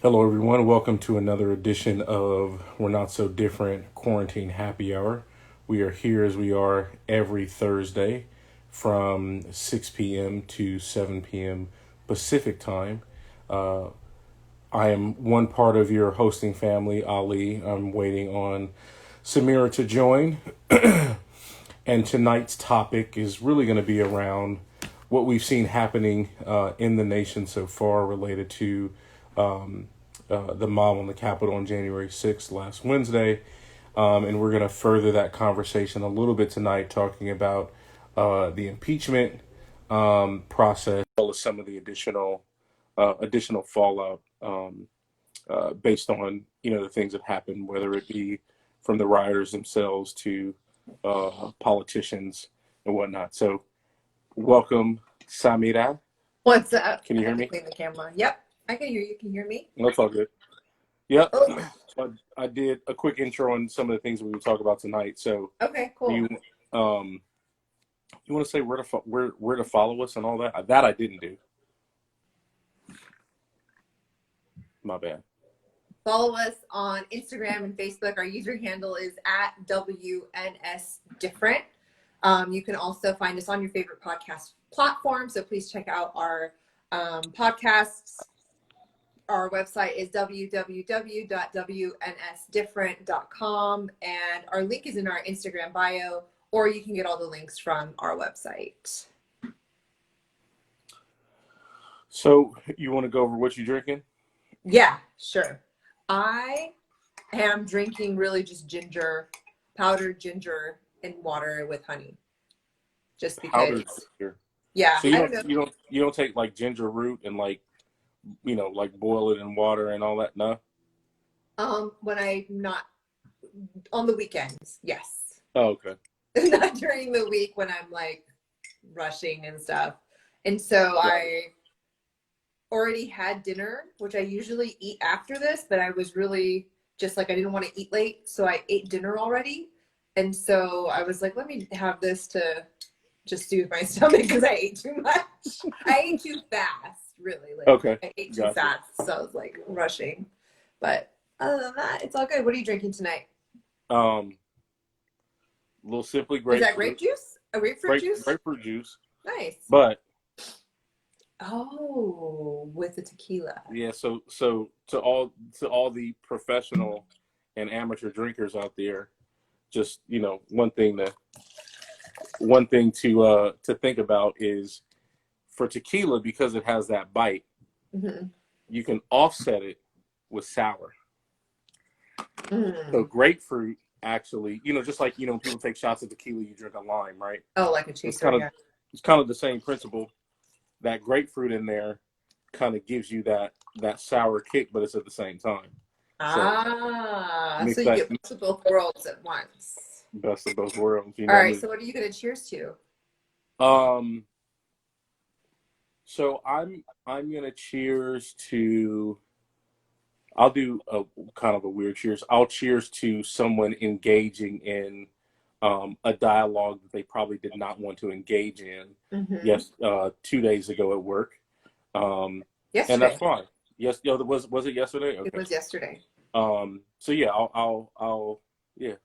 Hello, everyone. Welcome to another edition of We're Not So Different Quarantine Happy Hour. We are here as we are every Thursday from 6 p.m. to 7 p.m. Pacific time. I am one part of your hosting family, Ali. I'm waiting on Samira to join. And tonight's topic is really going to be around what we've seen happening in the nation so far related to the mob on the Capitol on January 6th last Wednesday. And we're going to further that conversation a little bit tonight, talking about the impeachment process, as well as some of the additional fallout based on the things that happened, whether it be from the rioters themselves to politicians and whatnot. So, welcome, Samira. What's up? Can you I hear have to me? clean the camera. Yep, I can hear you. Can you hear me? That's all good. Yep. Oh, So I did a quick intro on some of the things we would talk about tonight. So, okay, do cool. you want to say where to follow us and all that? That I didn't do. My bad. Follow us on Instagram and Facebook. Our user handle is at wnsdifferent. You can also find us on your favorite podcast platform. So please check out our podcasts. Our website is www.wnsdifferent.com, and our link is in our Instagram bio, or you can get all the links from our website. So, you want to go over what you're drinking? Yeah, sure. I am drinking really just powdered ginger and water with honey. Just because, Powdered ginger. yeah, So I don't know. you don't take like ginger root and like boil it in water and all that. No. When I'm not on the weekends, yes. Oh, okay. Not during the week when I'm like rushing and stuff. And so I already had dinner, which I usually eat after this, but I was really just like, I didn't want to eat late. So I ate dinner already. And so I was like, let me have this to just soothe my stomach because I ate too much. I ate too fast, really. Like, Okay. I ate too Gotcha. fast. So I was like rushing. But other than that, it's all good. What are you drinking tonight? Little Simply Is that grapefruit. grape juice? A grapefruit juice? Grapefruit juice. Nice. But Oh, with the tequila. yeah, so to all the professional and amateur drinkers out there, just one thing to think about is for tequila, because it has that bite, Mm-hmm. you can offset it with sour. Mm. So grapefruit actually, just like when people take shots of tequila, you drink a lime, right? Oh, like a It's chaser, kind of yeah. it's kind of the same principle. That grapefruit in there kind of gives you that sour kick, but it's at the same time. So So mix you that get both of both worlds at once. best of both worlds. All right, so what are you gonna cheers to? Um. So I'm gonna cheers to. I'll do a kind of a weird cheers. I'll cheers to someone engaging in a dialogue that they probably did not want to engage in. Mm-hmm. Yes, 2 days ago at work. And Yesterday. that's fine. Yes, was it yesterday? Okay. It was yesterday. So yeah, I'll yeah,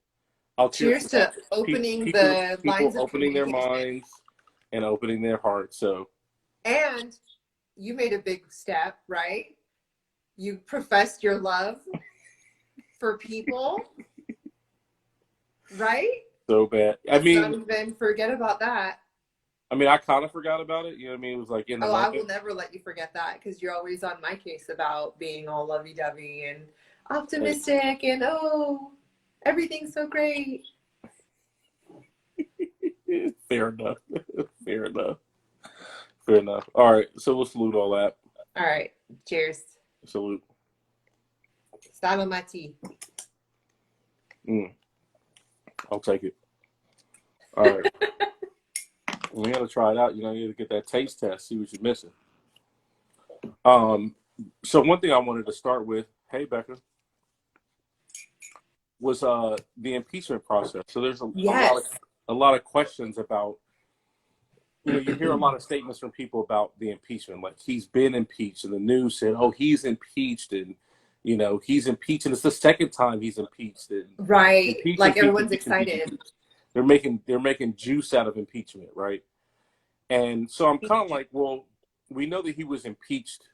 I'll Cheers to opening the lines of opening their communication. minds and opening their hearts. So, and you made a big step, right? You professed your love for people, right? so bad. I mean, Don't even forget about that. I kind of forgot about it. You know what I mean? It was like in the moment. I will never let you forget that because you're always on my case about being all lovey-dovey and optimistic and everything's so great. Fair enough. Fair enough. Fair enough. All right, so we'll salute all that. All right, cheers. Salute. Stava my tea. I'll take it. All right. We got to try it out. You got to get that taste test, see what you're missing. So one thing I wanted to start with, hey Becca, was the impeachment process. So there's a lot of questions about. You hear a lot of statements from people about the impeachment, like he's been impeached, and the news said, "Oh, he's impeached," and You know, he's impeached, and it's the second time he's impeached. And Right. impeach, Like impeach, everyone's impeach, impeach, excited. impeach. They're making juice out of impeachment, right? And so I'm kind of like, well, we know that he was impeached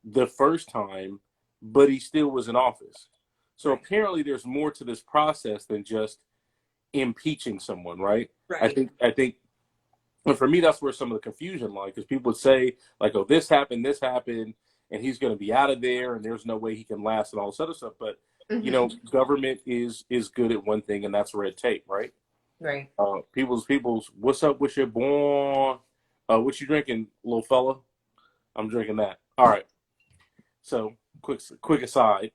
the first time, but he still was in office. So Right. apparently there's more to this process than just impeaching someone, right? Right. I think, and for me, that's where some of the confusion lies, because people would say, like, oh, this happened, and he's going to be out of there, and there's no way he can last, and all this other stuff. But, you know, government is good at one thing, and that's red tape, right? Right. People's, what's up with your boy? What you drinking, little fella? I'm drinking that. All right. So, quick aside.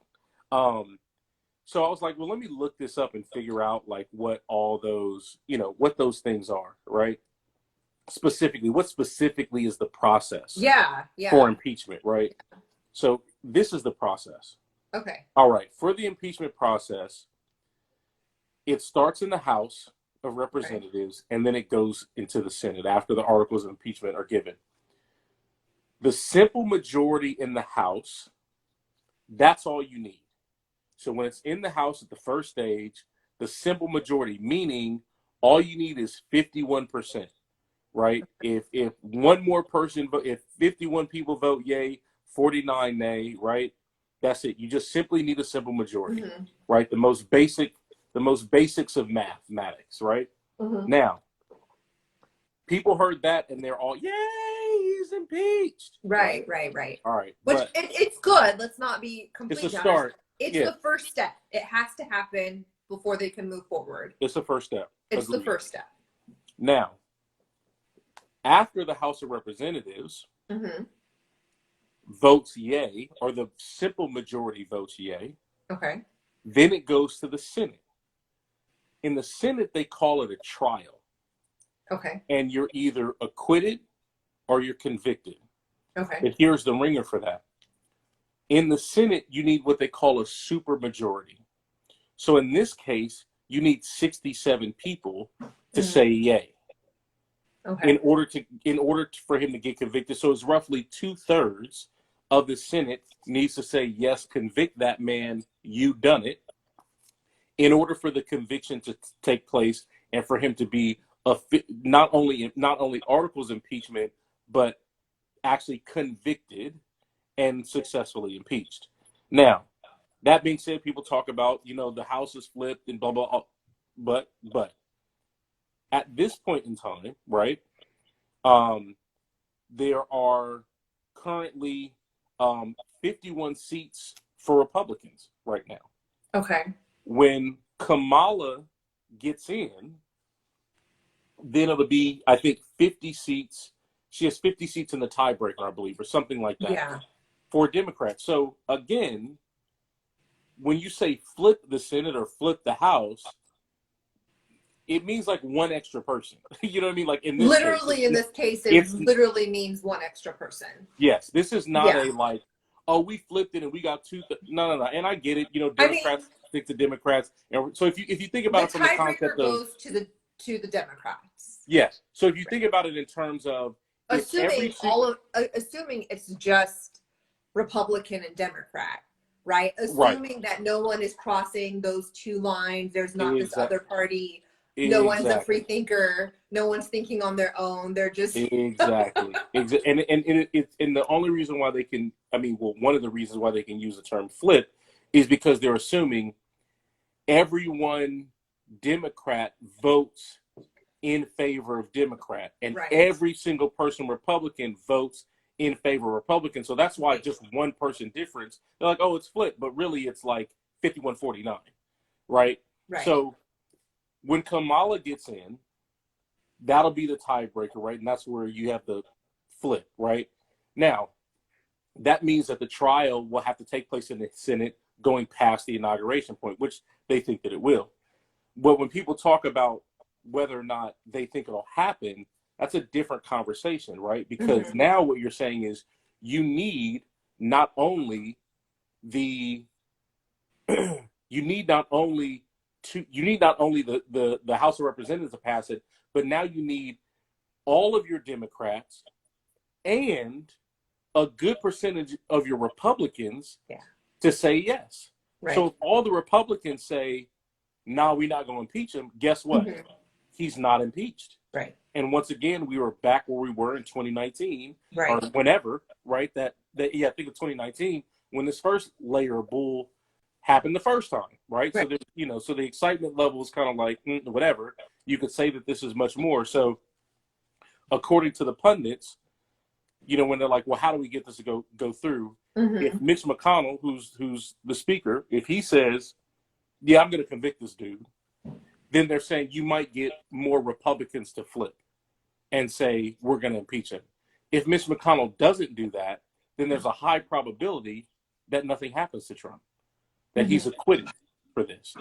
So I was like, well, let me look this up and figure out, like, what all those, you know, what those things are, right? Specifically, what specifically is the process for impeachment, right? So this is the process. Okay. All right. For the impeachment process, it starts in the House of Representatives, and then it goes into the Senate after the articles of impeachment are given. The simple majority in the House, that's all you need. So when it's in the House at the first stage, the simple majority, meaning all you need is 51%, right? If one more person vote, if 51 people vote yay, 49 nay, right? That's it. You just simply need a simple majority, right? The most basics of mathematics, right? Now, people heard that and they're all, yay, he's impeached. Right. All right. Which But it's good. Let's not be completely it's a honest. start. It's the first step. It has to happen before they can move forward. It's the first step. It's Agreed. the first step. Now, after the House of Representatives votes yay, or the simple majority votes yay, then it goes to the Senate. In the Senate, they call it a trial. And you're either acquitted or you're convicted. But here's the ringer for that. In the Senate, you need what they call a supermajority. So in this case, you need 67 people to say yay. In order for him to get convicted. So it's roughly 2/3 of the Senate needs to say, yes, convict that man, you done it, in order for the conviction to take place and for him to be not only articles of impeachment, but actually convicted and successfully impeached. Now, that being said, people talk about, you know, the House is flipped and blah, blah, blah. But at this point in time, right, there are currently 51 seats for Republicans right now. When Kamala gets in, then it'll be, I think, 50 seats. She has 50 seats in the tiebreaker, I believe, or something like that, for Democrats. So, again, when you say flip the Senate or flip the House, it means like one extra person. You know what I mean? Like in this case, it literally means one extra person. Yes, this is not a like, oh, we flipped it and we got two. No. And I get it. You know, Democrats stick to Democrats. And so if you think about it from the concept goes to the Democrats. Yes. So if you think about it in terms of assuming it's just Republican and Democrat, right? Assuming that no one is crossing those two lines. There's not this other party. No one's a free thinker. No one's thinking on their own. They're just exactly. And the only reason why they can, one of the reasons why they can use the term flip is because they're assuming everyone Democrat votes in favor of Democrat, and every single person Republican votes in favor of Republican. So that's why just one person difference. They're like, oh, it's flipped, but really it's like 51-49, right? So when Kamala gets in, that'll be the tiebreaker, right? And that's where you have the flip, right? Now, that means that the trial will have to take place in the Senate going past the inauguration point, which they think that it will. But when people talk about whether or not they think it'll happen, that's a different conversation, right? Because now what you're saying is you need not only the the House of Representatives to pass it, but now you need all of your Democrats and a good percentage of your Republicans to say yes. Right. So if all the Republicans say, "No, we're not going to impeach him," guess what? Mm-hmm. He's not impeached. Right. And once again, we were back where we were in 2019 Right. or whenever, right? Yeah, I think of 2019 when this first layer of bull happened the first time, right? So so the excitement level is kind of like whatever. You could say that this is much more. So according to the pundits, when they're like, well, how do we get this to go through? Mm-hmm. If Mitch McConnell, who's the speaker, if he says, yeah, I'm going to convict this dude, then they're saying you might get more Republicans to flip and say, we're going to impeach him. If Mitch McConnell doesn't do that, then there's a high probability that nothing happens to Trump, that he's acquitted for this.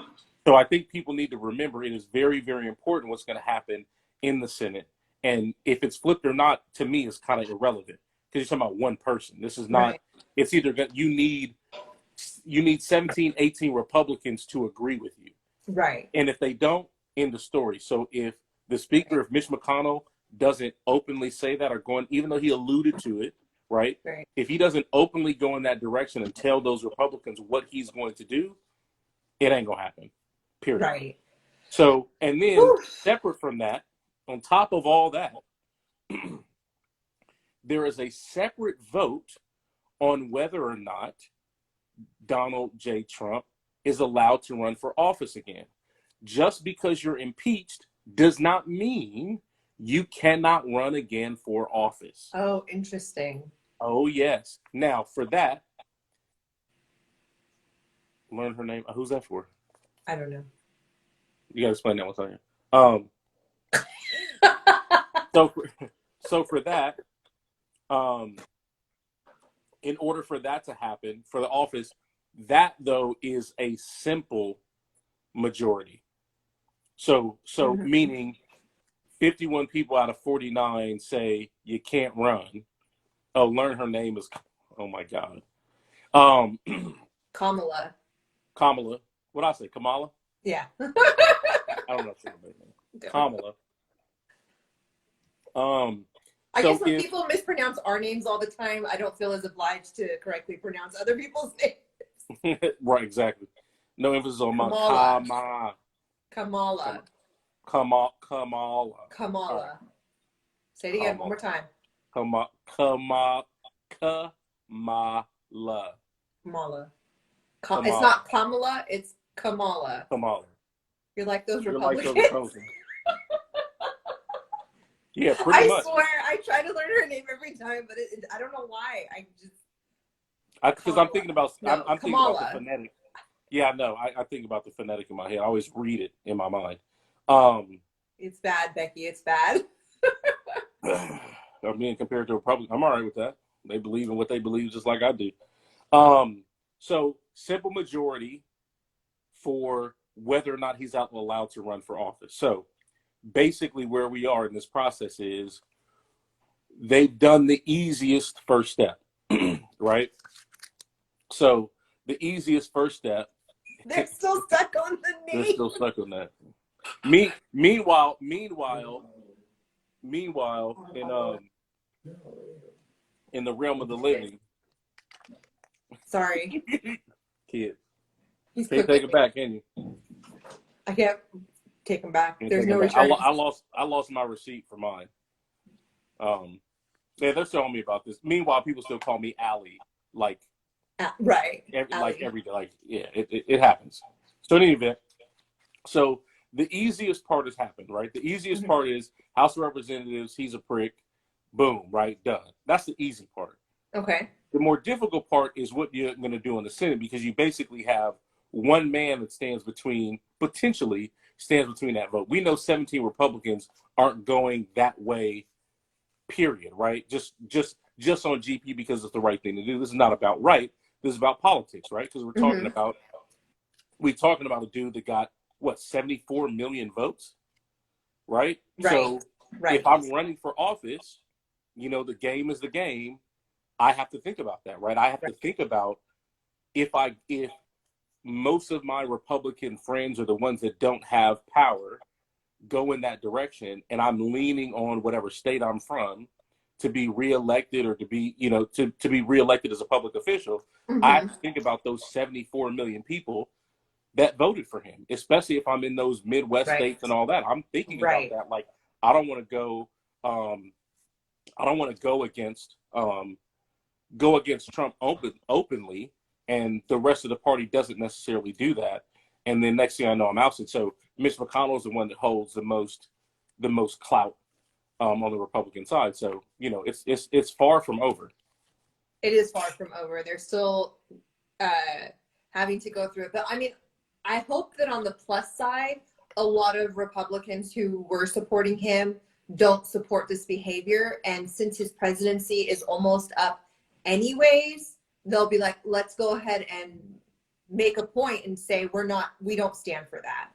So I think people need to remember it is very, very important what's going to happen in the Senate. And if it's flipped or not, to me, is kind of irrelevant because you're talking about one person. This is not, it's either you need 17, 18 Republicans to agree with you. Right. And if they don't, end the story. So if the speaker, if Mitch McConnell doesn't openly say that or going, even though he alluded to it, right? If he doesn't openly go in that direction and tell those Republicans what he's going to do, it ain't going to happen. Period. Right. So, and then separate from that, on top of all that, there is a separate vote on whether or not Donald J. Trump is allowed to run for office again. Just because you're impeached does not mean you cannot run again for office. Oh, interesting. Oh, yes. Now, for that, learn her name. Who's that for? I don't know. You got to explain that one time. So for that, in order for that to happen, for the office, that, though, is a simple majority. So meaning 51 people out of 49 say you can't run. Oh, learn her name is, oh my God. Kamala. What'd I say? Kamala? Yeah. I don't know if she's her name. Kamala. I guess when people mispronounce our names all the time, I don't feel as obliged to correctly pronounce other people's names. Right, exactly. No emphasis on Kamala. Kamala. Kamala. Say it again one more time. Kamala. It's not Kamala, it's Kamala. You're like those Republicans. Yeah, pretty much. I swear, I try to learn her name every time, but I don't know why. Because I'm thinking about I'm thinking about the phonetic. Yeah, no, I think about the phonetic in my head. I always read it in my mind. It's bad, Becky. It's bad. I'm being compared to a Republican. I'm all right with that. They believe in what they believe, just like I do. So simple majority for whether or not he's allowed to run for office. So basically, where we are in this process is they've done the easiest first step, right? So the easiest first step. They're still stuck on the knee. They're still stuck on that. Meanwhile, in the realm of the living. Sorry. Kid. Can't take it back, can you? I can't take him back. There's no return. I lost my receipt for mine. Yeah, they're telling me about this. Meanwhile, people still call me Allie, like right. Every day. Like, yeah, it happens. So in any event, so the easiest part has happened, right? The easiest part is House of Representatives, he's a prick. Boom, right? Done. That's the easy part. Okay. The more difficult part is what you're going to do in the Senate, because you basically have one man that potentially stands between that vote. We know 17 Republicans aren't going that way, period, right? Just on GP because it's the right thing to do. This is not about right. This is about politics, right? Because we're talking about a dude that got, 74 million votes, right? So if I'm running for office, the game is the game. I have to think about that, right? I have to think about if most of my Republican friends are the ones that don't have power go in that direction, and I'm leaning on whatever state I'm from to be reelected or to be, to be reelected as a public official, I have to think about those 74 million people that voted for him, especially if I'm in those Midwest states and all that. I'm thinking about that. Like, I don't want to go, go against Trump openly, and the rest of the party doesn't necessarily do that. And then next thing I know, I'm ousted. So Mitch McConnell is the one that holds the most clout on the Republican side. So, it's far from over. It is far from over. They're still having to go through it. But I mean, I hope that on the plus side, a lot of Republicans who were supporting him don't support this behavior. And since his presidency is almost up anyways, they'll be like, let's go ahead and make a point and say, we don't stand for that.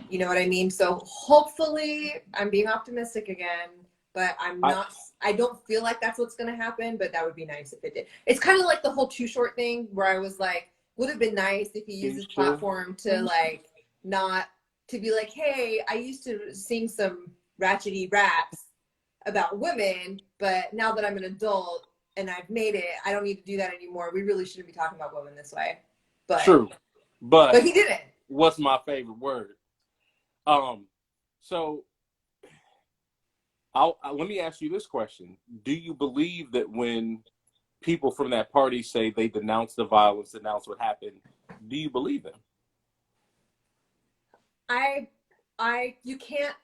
You know what I mean? So hopefully, I'm being optimistic again, but I don't feel like that's what's going to happen, but that would be nice if it did. It's kind of like the whole Too Short thing where I was like, would have been nice if he used his platform to like, not to be like, hey, I used to sing some ratchety raps about women, but now that I'm an adult and I've made it, I don't need to do that anymore. We really shouldn't be talking about women this way. But true. But he didn't. What's my favorite word? So let me ask you this question. Do you believe that when people from that party say they denounce the violence, denounce what happened, do you believe them? You can't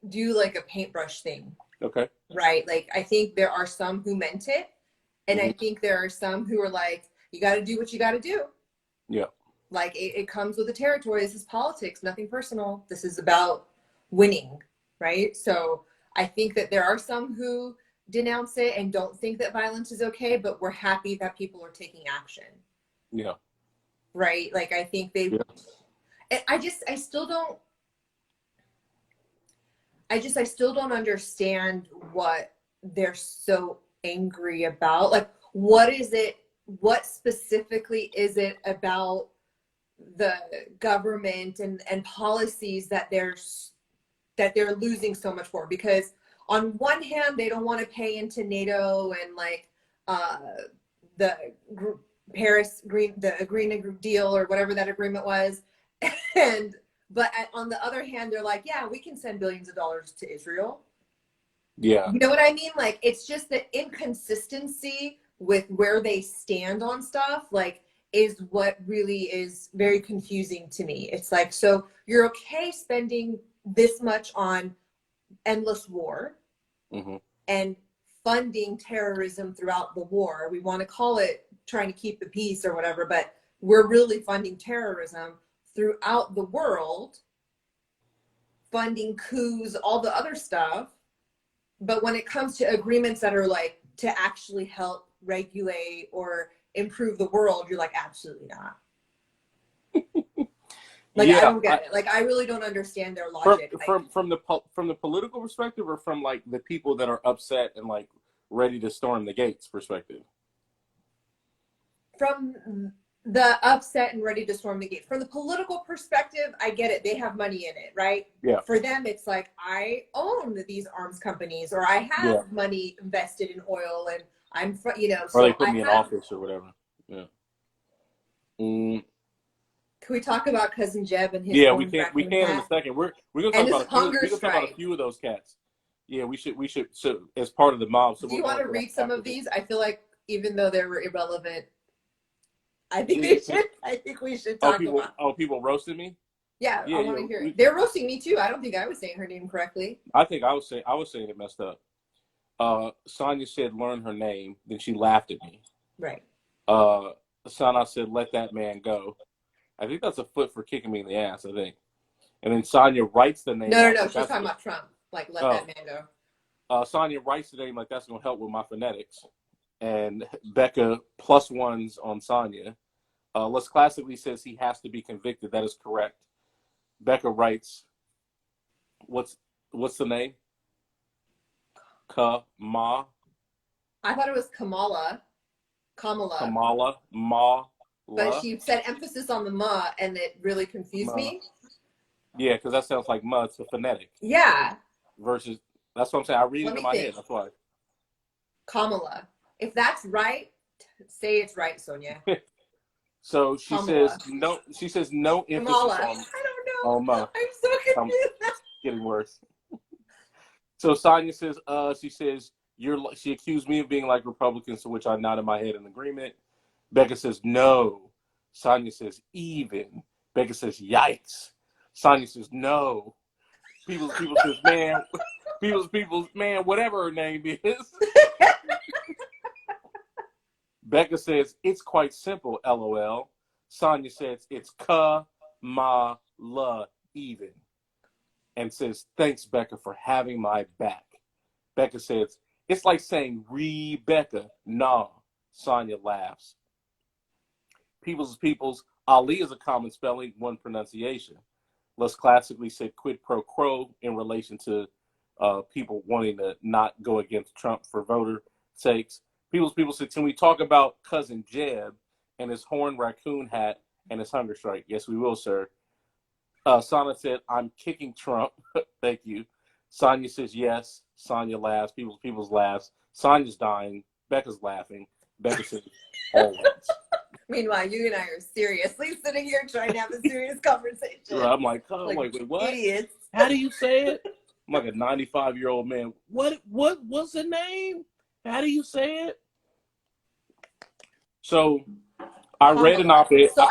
do like a paintbrush thing. Okay. Right? Like, I think there are some who meant it, and I think there are some who are like, you got to do what you got to do. Yeah. Like, it comes with the territory. This is politics, nothing personal. This is about winning, right? So I think that there are some who denounce it and don't think that violence is okay, but we're happy that people are taking action. Yeah. Right? Like, I think I still don't understand what they're so angry about. Like, what specifically is it about the government and policies that they're losing so much for? Because on one hand, they don't want to pay into NATO and like the Green Deal or whatever that agreement was, but on the other hand, they're like, yeah, we can send billions of dollars to Israel. Yeah. You know what I mean? Like, it's just the inconsistency with where they stand on stuff, like, is what really is very confusing to me. It's like, so you're okay spending this much on endless war and funding terrorism throughout the war. We want to call it trying to keep the peace or whatever, but we're really funding terrorism throughout the world, funding coups, all the other stuff. But when it comes to agreements that are like to actually help regulate or improve the world, you're like, absolutely not. Like, I don't get it. Like, I really don't understand their logic. From the political perspective, or from like the people that are upset and like ready to storm the gates perspective? From the upset and ready to storm the gate. From the political perspective, I get it. They have money in it, right? Yeah. For them, it's like, I own these arms companies, or I have money invested in oil, and I'm, or they put me in office or whatever. Yeah. Can we talk about Cousin Jeb and his? Yeah, we can in a second. We're gonna talk about a few of those cats. Yeah, we should. So as part of the mob. So do you want to read some of these? I feel like even though they were irrelevant, I think we should talk about. Oh, people roasted me. Yeah, I want to hear it. They're roasting me too. I don't think I was saying her name correctly. I think I was saying it messed up. Sonia said, "Learn her name." Then she laughed at me. Right. Sana said, "Let that man go." I think that's a foot for kicking me in the ass, I think. And then Sonia writes the name. No. She's talking about Trump. Like, let that man go. Sonia writes the name like that's going to help with my phonetics. And Becca +1s on Sonia. Les Classically says he has to be convicted. That is correct. Becca writes, what's the name? Kamala. I thought it was Kamala. But she said emphasis on the ma, and it really confused me. Yeah, because that sounds like ma. It's a phonetic. Yeah. Versus, that's what I'm saying. I read it in my head. That's why. Kamala. If that's right, say it's right, Sonia. So she Kamala. says no. She says no emphasis Kamala. on I don't know. Ma. I'm so confused. It's getting worse. So Sonia says, she says she accused me of being like Republicans, to which I nodded my head in agreement. Becca says no. Sonia says even. Becca says yikes. Sonia says no. People says man. People's man, whatever her name is. Becca says it's quite simple, LOL. Sonia says it's Kamala even. And says, thanks, Becca, for having my back. Becca says, it's like saying Rebecca. Nah. Sonia laughs. People's, Ali is a common spelling, one pronunciation. Less classically said quid pro quo in relation to people wanting to not go against Trump for voter sakes. People said, can we talk about cousin Jeb and his horn raccoon hat and his hunger strike? Yes, we will, sir. Sonia said, I'm kicking Trump. Thank you. Sonia says, yes. Sonia laughs. People's laughs. Sonia's dying. Becca's laughing. Becca says, always. Meanwhile, you and I are seriously sitting here trying to have a serious conversation. I'm like, wait, what? Idiots. How do you say it? I'm like a 95-year-old man. What's the name? How do you say it? So I read an op-ed. So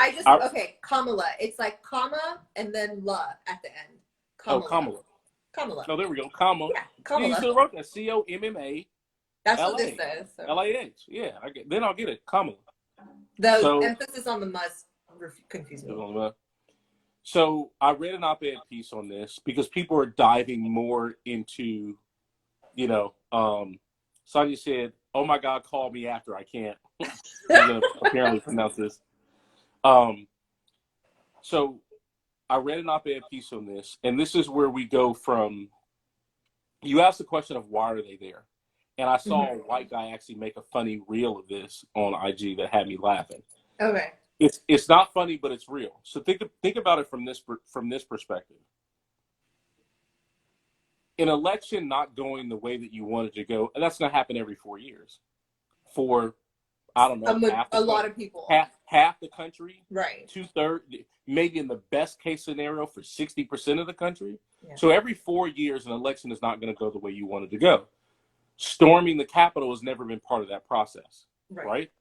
okay, Kamala. It's like comma and then la at the end. Kamala. Oh, Kamala. Kamala. No, there we go. Kamala. Yeah, Kamala. You should have wrote that. COMMA. That's what this says. So. LAH. Yeah, then I'll get it. Kamala. The emphasis on the must confused me. So I read an op-ed piece on this because people are diving more into, Sonia said, oh my God, call me after I can't. I'm going to apparently pronounce this. So I read an op-ed piece on this, and this is where we go from, you asked the question of why are they there? And I saw a white guy actually make a funny reel of this on IG that had me laughing. Okay. It's not funny, but it's real. So think about it from this perspective. An election not going the way that you wanted to go, and that's going to happen every 4 years. For, I don't know, a lot of people. Half the country. Right. 2/3, maybe in the best case scenario for 60% of the country. Yeah. So every 4 years, an election is not going to go the way you wanted to go. Storming the Capitol has never been part of that process, right?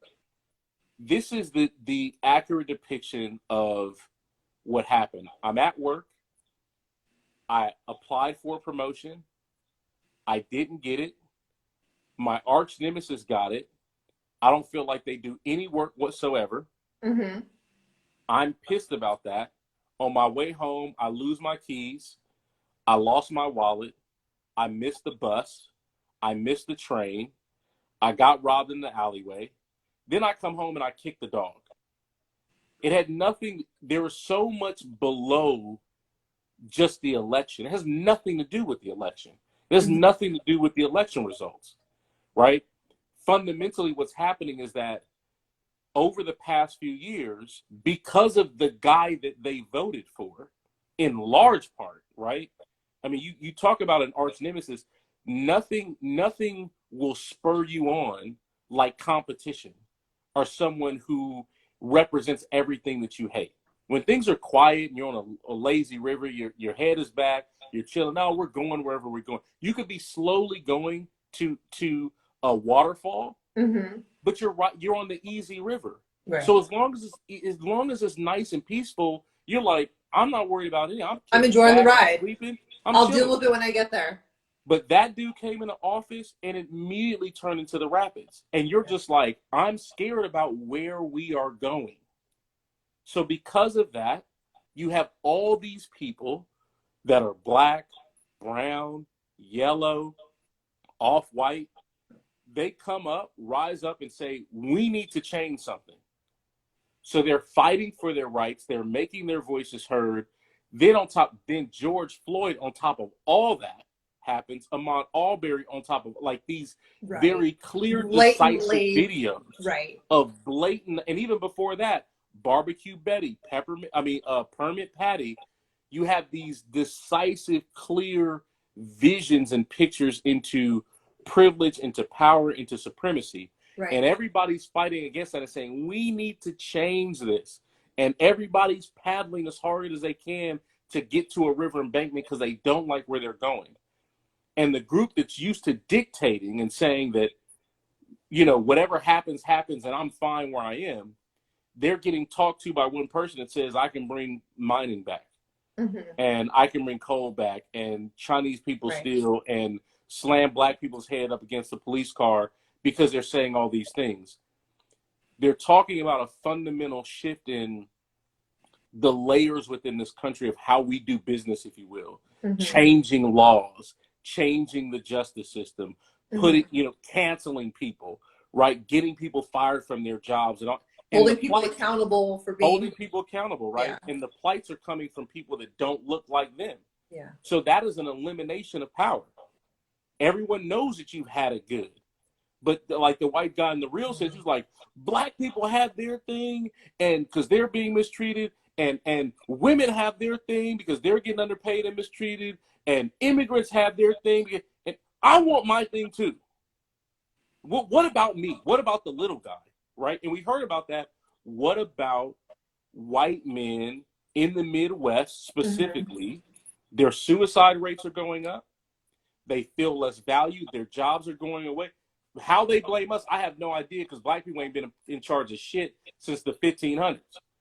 This is the accurate depiction of what happened. I'm at work. I applied for a promotion. I didn't get it. My arch nemesis got it. I don't feel like they do any work whatsoever. Mm-hmm. I'm pissed about that. On my way home, I lose my keys. I lost my wallet. I missed the bus. I missed the train. I got robbed in the alleyway. Then I come home and I kick the dog. It had nothing, there was so much below just the election. It has nothing to do with the election. It has nothing to do with the election results, right? Fundamentally, what's happening is that over the past few years, because of the guy that they voted for, in large part, right? I mean, you talk about an arch nemesis, nothing will spur you on like competition or someone who represents everything that you hate. When things are quiet and you're on a lazy river, your head is back, you're chilling. No, we're going wherever we're going. You could be slowly going to a waterfall, but you're on the easy river. Right. So as long as it's nice and peaceful, you're like, I'm not worried about it. I'm enjoying the ride. I'll deal with it when I get there. But that dude came into office and it immediately turned into the rapids. And you're just like, I'm scared about where we are going. So because of that, you have all these people that are black, brown, yellow, off-white. They come up, rise up and say, we need to change something. So they're fighting for their rights. They're making their voices heard. Then George Floyd on top of all that happens. Ahmaud Arbery on top of like these very clear, decisive videos of blatant, and even before that, Barbecue Betty, Permit Patty. You have these decisive, clear visions and pictures into privilege, into power, into supremacy. Right. And everybody's fighting against that and saying, we need to change this. And everybody's paddling as hard as they can to get to a river embankment because they don't like where they're going. And the group that's used to dictating and saying that, whatever happens, happens, and I'm fine where I am, they're getting talked to by one person that says, I can bring mining back. Mm-hmm. And I can bring coal back, and Chinese people steal and slam black people's head up against the police car because they're saying all these things. They're talking about a fundamental shift in the layers within this country of how we do business, if you will, changing laws, changing the justice system, putting, canceling people, right? Getting people fired from their jobs and all. Holding people accountable for being... Holding people accountable, right? Yeah. And the plights are coming from people that don't look like them. Yeah. So that is an elimination of power. Everyone knows that you've had it good. But like the white guy in the real sense, he's like, black people have their thing and because they're being mistreated, and women have their thing because they're getting underpaid and mistreated, and immigrants have their thing. And I want my thing too. What about me? What about the little guy? Right? And we heard about that. What about white men in the Midwest specifically? Their suicide rates are going up. They feel less valued. Their jobs are going away. How they blame us, I have no idea, because black people ain't been in charge of shit since the 1500s,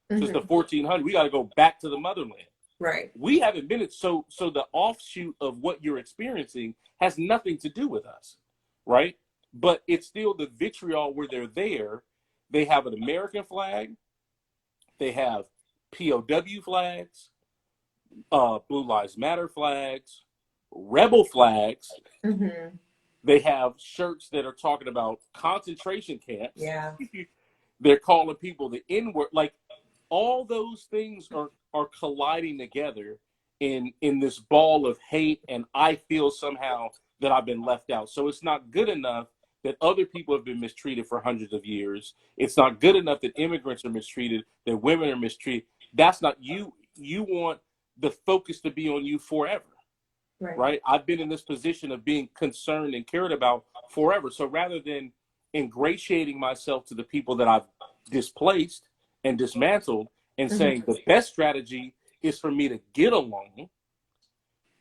since the 1400s. We got to go back to the motherland. Right. We haven't been it. So the offshoot of what you're experiencing has nothing to do with us, right? But it's still the vitriol where they're there. They have an American flag. They have POW flags, Blue Lives Matter flags, rebel flags. They have shirts that are talking about concentration camps. Yeah. They're calling people the N-word. Like, all those things are colliding together in this ball of hate, and I feel somehow that I've been left out. So it's not good enough that other people have been mistreated for hundreds of years. It's not good enough that immigrants are mistreated, that women are mistreated. That's not you. You want the focus to be on you forever, right? I've been in this position of being concerned and cared about forever. So rather than ingratiating myself to the people that I've displaced and dismantled and saying the best strategy is for me to get along,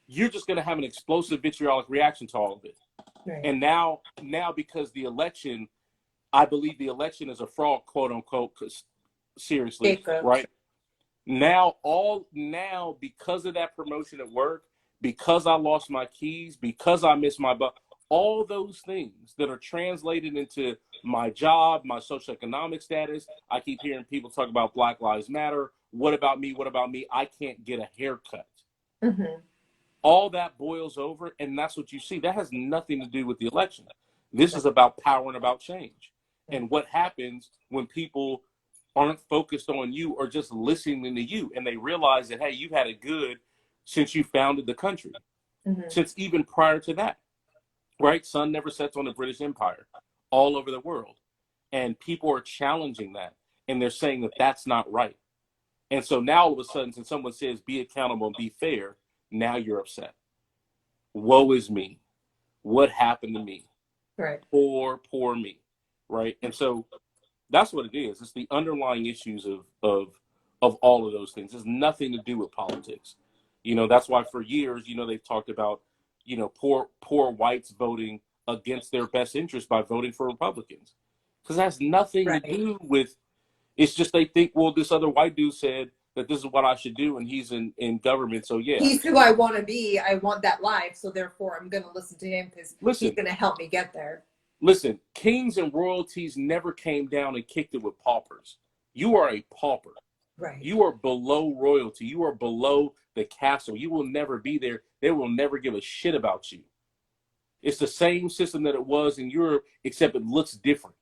you're just going to have an explosive vitriolic reaction to all of it. And now because the election, I believe the election is a fraud, quote unquote, seriously, right? Now because of that promotion at work, because I lost my keys, because I missed my bus, all those things that are translated into my job, my socioeconomic status. I keep hearing people talk about Black Lives Matter. What about me? What about me? I can't get a haircut. All that boils over, and that's what you see. That has nothing to do with the election. This is about power and about change. And what happens when people aren't focused on you or just listening to you, and they realize that, hey, you've had it good since you founded the country, since even prior to that, right? Sun never sets on the British Empire all over the world. And people are challenging that, and they're saying that that's not right. And so now all of a sudden, since someone says be accountable and be fair, now you're upset. Woe is me. What happened to me? Right. Poor me. Right. And so that's what it is. It's the underlying issues of all of those things. It's nothing to do with politics. That's why for years, they've talked about, poor whites voting against their best interest by voting for Republicans. Because that has nothing to do with, it's just they think, well, this other white dude said that this is what I should do, and he's in government, so yeah. He's who I want to be. I want that life, so therefore I'm going to listen to him because he's going to help me get there. Listen, kings and royalties never came down and kicked it with paupers. You are a pauper. Right. You are below royalty. You are below the castle. You will never be there. They will never give a shit about you. It's the same system that it was in Europe, except it looks different.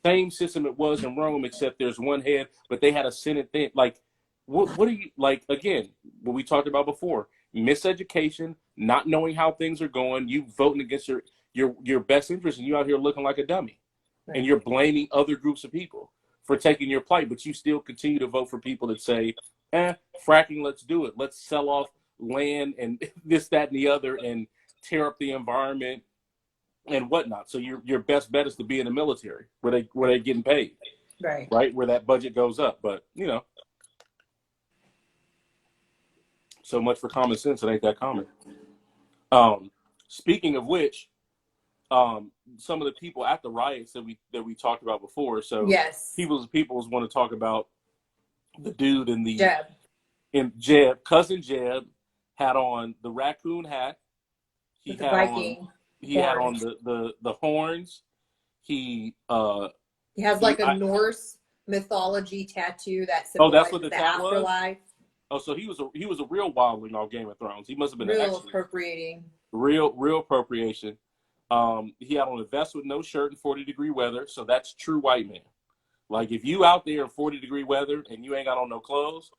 Same system it was in Rome, except there's one head, but they had a Senate thing. Like, what do you, like, again, what we talked about before, miseducation, not knowing how things are going, you voting against your best interest, and you out here looking like a dummy. And you're blaming other groups of people for taking your plight, but you still continue to vote for people that say, fracking, let's do it. Let's sell off land and this, that, and the other and tear up the environment. and whatnot. So your best bet is to be in the military where they're getting paid, Right. right? Where that budget goes up. But so much for common sense. It ain't that common. Speaking of which, some of the people at the riots that we talked about before. So Yes. people want to talk about the dude in the Jeb. Jeb, cousin Jeb, had on the raccoon hat. He With the had Viking on he had on horns. the horns. He has like a Norse mythology tattoo that that's what symbolizes the the tat was. afterlife. Oh, so he was a real wildling on Game of Thrones. He must have been Real appropriating. Real appropriation. He had on a vest with no shirt in 40-degree weather, so that's true white man. Like if you out there in 40-degree weather and you ain't got on no clothes,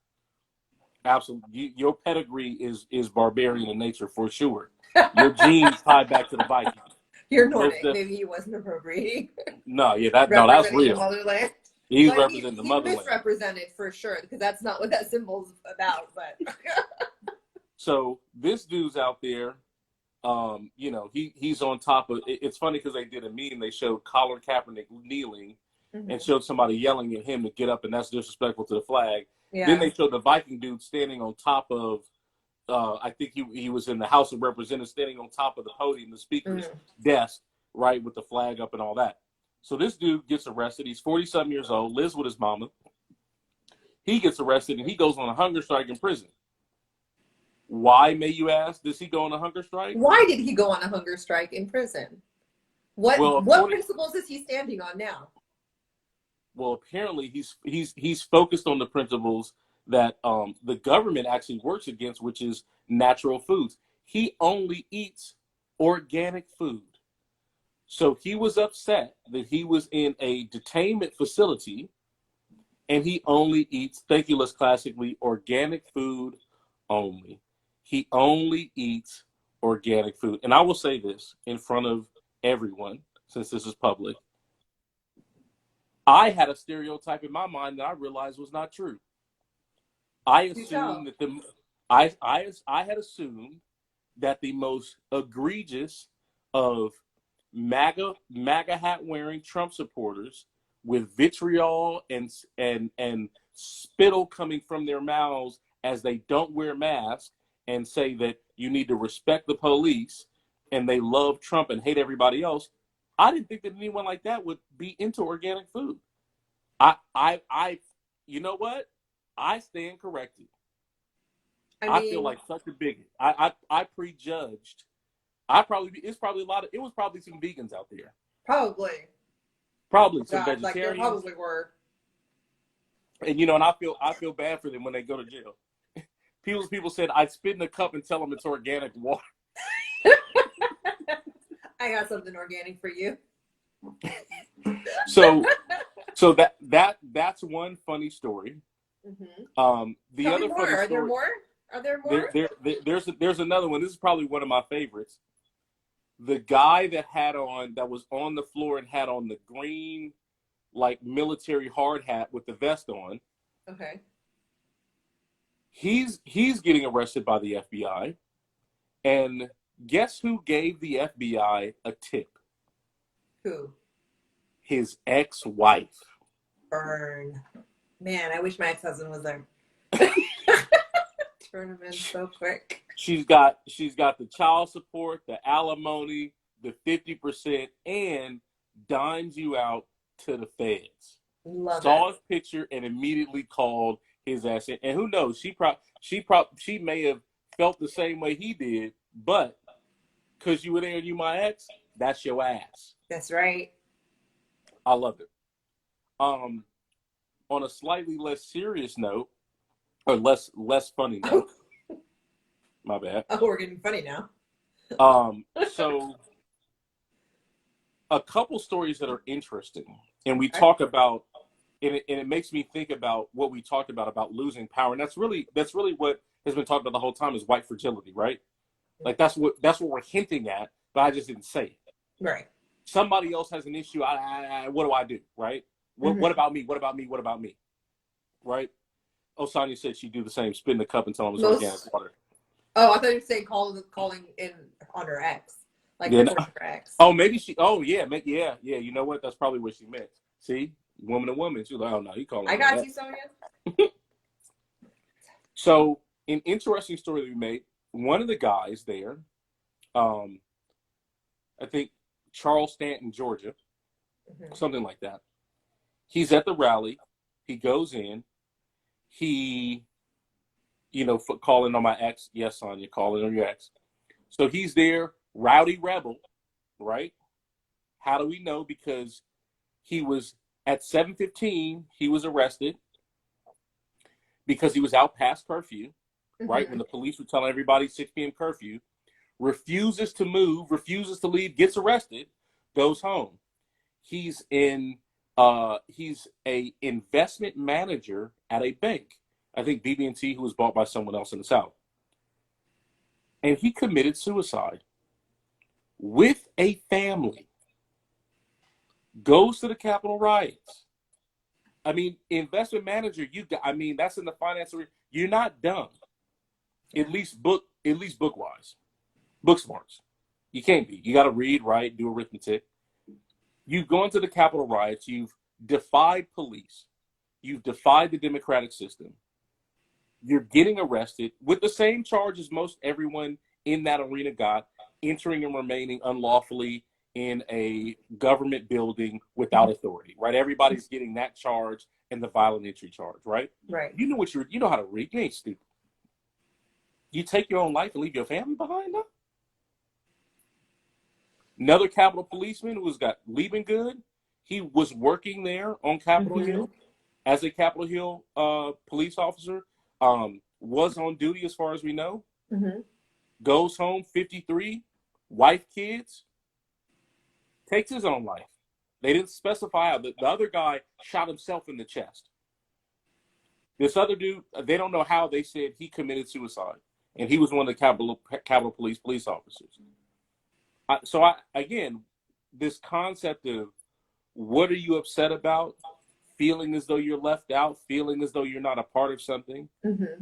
absolutely, your pedigree is barbarian in nature for sure. Your genes tied back to the Vikings. You're Nordic. Maybe he wasn't appropriating. No, that's real. The motherland. He's representing the motherland. He misrepresented for sure because that's not what that symbol's about. But so this dude's out there. He's on top of. It's funny because they did a meme. They showed Colin Kaepernick kneeling and showed somebody yelling at him to get up, and that's disrespectful to the flag. Yeah. Then they showed the Viking dude standing on top of. I think he was in the House of Representatives, standing on top of the podium, the speaker's desk, right, with the flag up and all that. So this dude gets arrested. He's 40-something years old, lives with his mama. He gets arrested, and he goes on a hunger strike in prison. Why, may you ask, does he go on a hunger strike? Why did he go on a hunger strike in prison? What principles is he standing on now? Well, apparently he's focused on the principles that the government actually works against, which is natural foods. He only eats organic food. So he was upset that he was in a detainment facility and he only eats, thank you, Les Classically, organic food only. He only eats organic food. And I will say this in front of everyone, since this is public. I had a stereotype in my mind that I realized was not true. I assumed that I had assumed that the most egregious of MAGA hat wearing Trump supporters with vitriol and spittle coming from their mouths as they don't wear masks and say that you need to respect the police and they love Trump and hate everybody else. I didn't think that anyone like that would be into organic food. I you know what? I stand corrected. I feel like such a bigot. I prejudged. It was probably some vegans out there. Probably some vegetarians. Like there probably were. And and I feel bad for them when they go to jail. People said I'd spit in a cup and tell them it's organic water. I got something organic for you. So that's one funny story. The other funny story. Are there more? Are there more? There's another one. This is probably one of my favorites. The guy that was on the floor and had on the green, like military hard hat with the vest on. Okay. He's getting arrested by the FBI, and guess who gave the FBI a tip? Who? His ex-wife. Burn. Man, I wish my ex-husband was there. Turn him in so quick. She's got the child support, the alimony, the 50%, and dimes you out to the feds. Saw his picture and immediately called his ass in. And who knows? She may have felt the same way he did, but because you were there and you my ex, that's your ass. That's right. I love it. On a slightly less serious note, or less funny note. My bad. Oh, we're getting funny now. So a couple stories that are interesting, and we talk about, and it makes me think about what we talked about losing power, and that's really what has been talked about the whole time is white fragility, right? Like that's what we're hinting at, but I just didn't say it. Right. Somebody else has an issue. What do I do? Right? What about me? What about me? What about me? Right? Sonia said she'd do the same, spit in the cup and tell him it was organic water. Oh, I thought you were saying calling in on her ex. like Then, reporting her ex. oh, maybe she. Oh, yeah, yeah, yeah. You know what? That's probably what she meant. See, woman to woman. She's like, oh no, you calling I her got that. you, Sonia. So, an interesting story that we made. One of the guys there, I think Charles Stanton, Georgia, something like that. He's at the rally. He goes in. He, calling on my ex. Yes, Sonia, calling on your ex. So he's there, rowdy rebel, right? How do we know? Because he was at 7:15. He was arrested because he was out past curfew, right? When the police were telling everybody 6 p.m. curfew, refuses to move, refuses to leave, gets arrested, goes home. He's a investment manager at a bank. I think BB&T, who was bought by someone else in the South. And he committed suicide with a family. Goes to the Capitol riots. I mean, investment manager, that's in the finance. You're not dumb. At least book wise, book smarts. You can't be. You got to read, write, do arithmetic. You've gone to the Capitol riots. You've defied police. You've defied the democratic system. You're getting arrested with the same charges most everyone in that arena got, entering and remaining unlawfully in a government building without authority, right? Everybody's getting that charge and the violent entry charge, right? Right. You know how to read. You ain't stupid. You take your own life and leave your family behind now? Another Capitol policeman who's got leaving good. He was working there on Capitol Hill as a Capitol Hill police officer. Was on duty as far as we know. Goes home, 53, wife, kids. Takes his own life. They didn't specify how. The other guy shot himself in the chest. This other dude, they don't know how. They said he committed suicide, and he was one of the Capitol police officers. Again, this concept of what are you upset about, feeling as though you're left out, feeling as though you're not a part of something,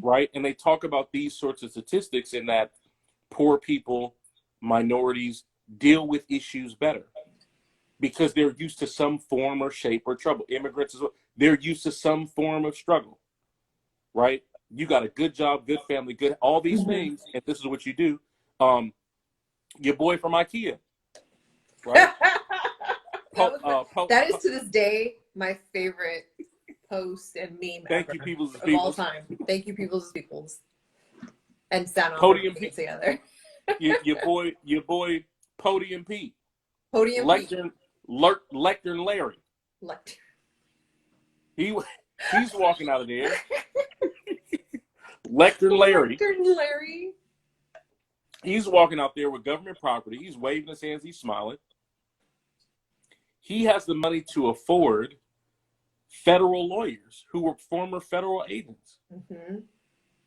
right? And they talk about these sorts of statistics in that poor people, minorities deal with issues better because they're used to some form or shape or trouble. Immigrants as well, they're used to some form of struggle, right? You got a good job, good family, good, all these things, and this is what you do. Your boy from IKEA, right? That is to this day my favorite post and meme Thank ever you, Peoples of all time. Thank you, Peoples. And sound Podium Pete together. your boy Podium Pete. Podium Lectern Larry. He's walking out of there. Lectern Larry. He's walking out there with government property. He's waving his hands. He's smiling. He has the money to afford federal lawyers who were former federal agents.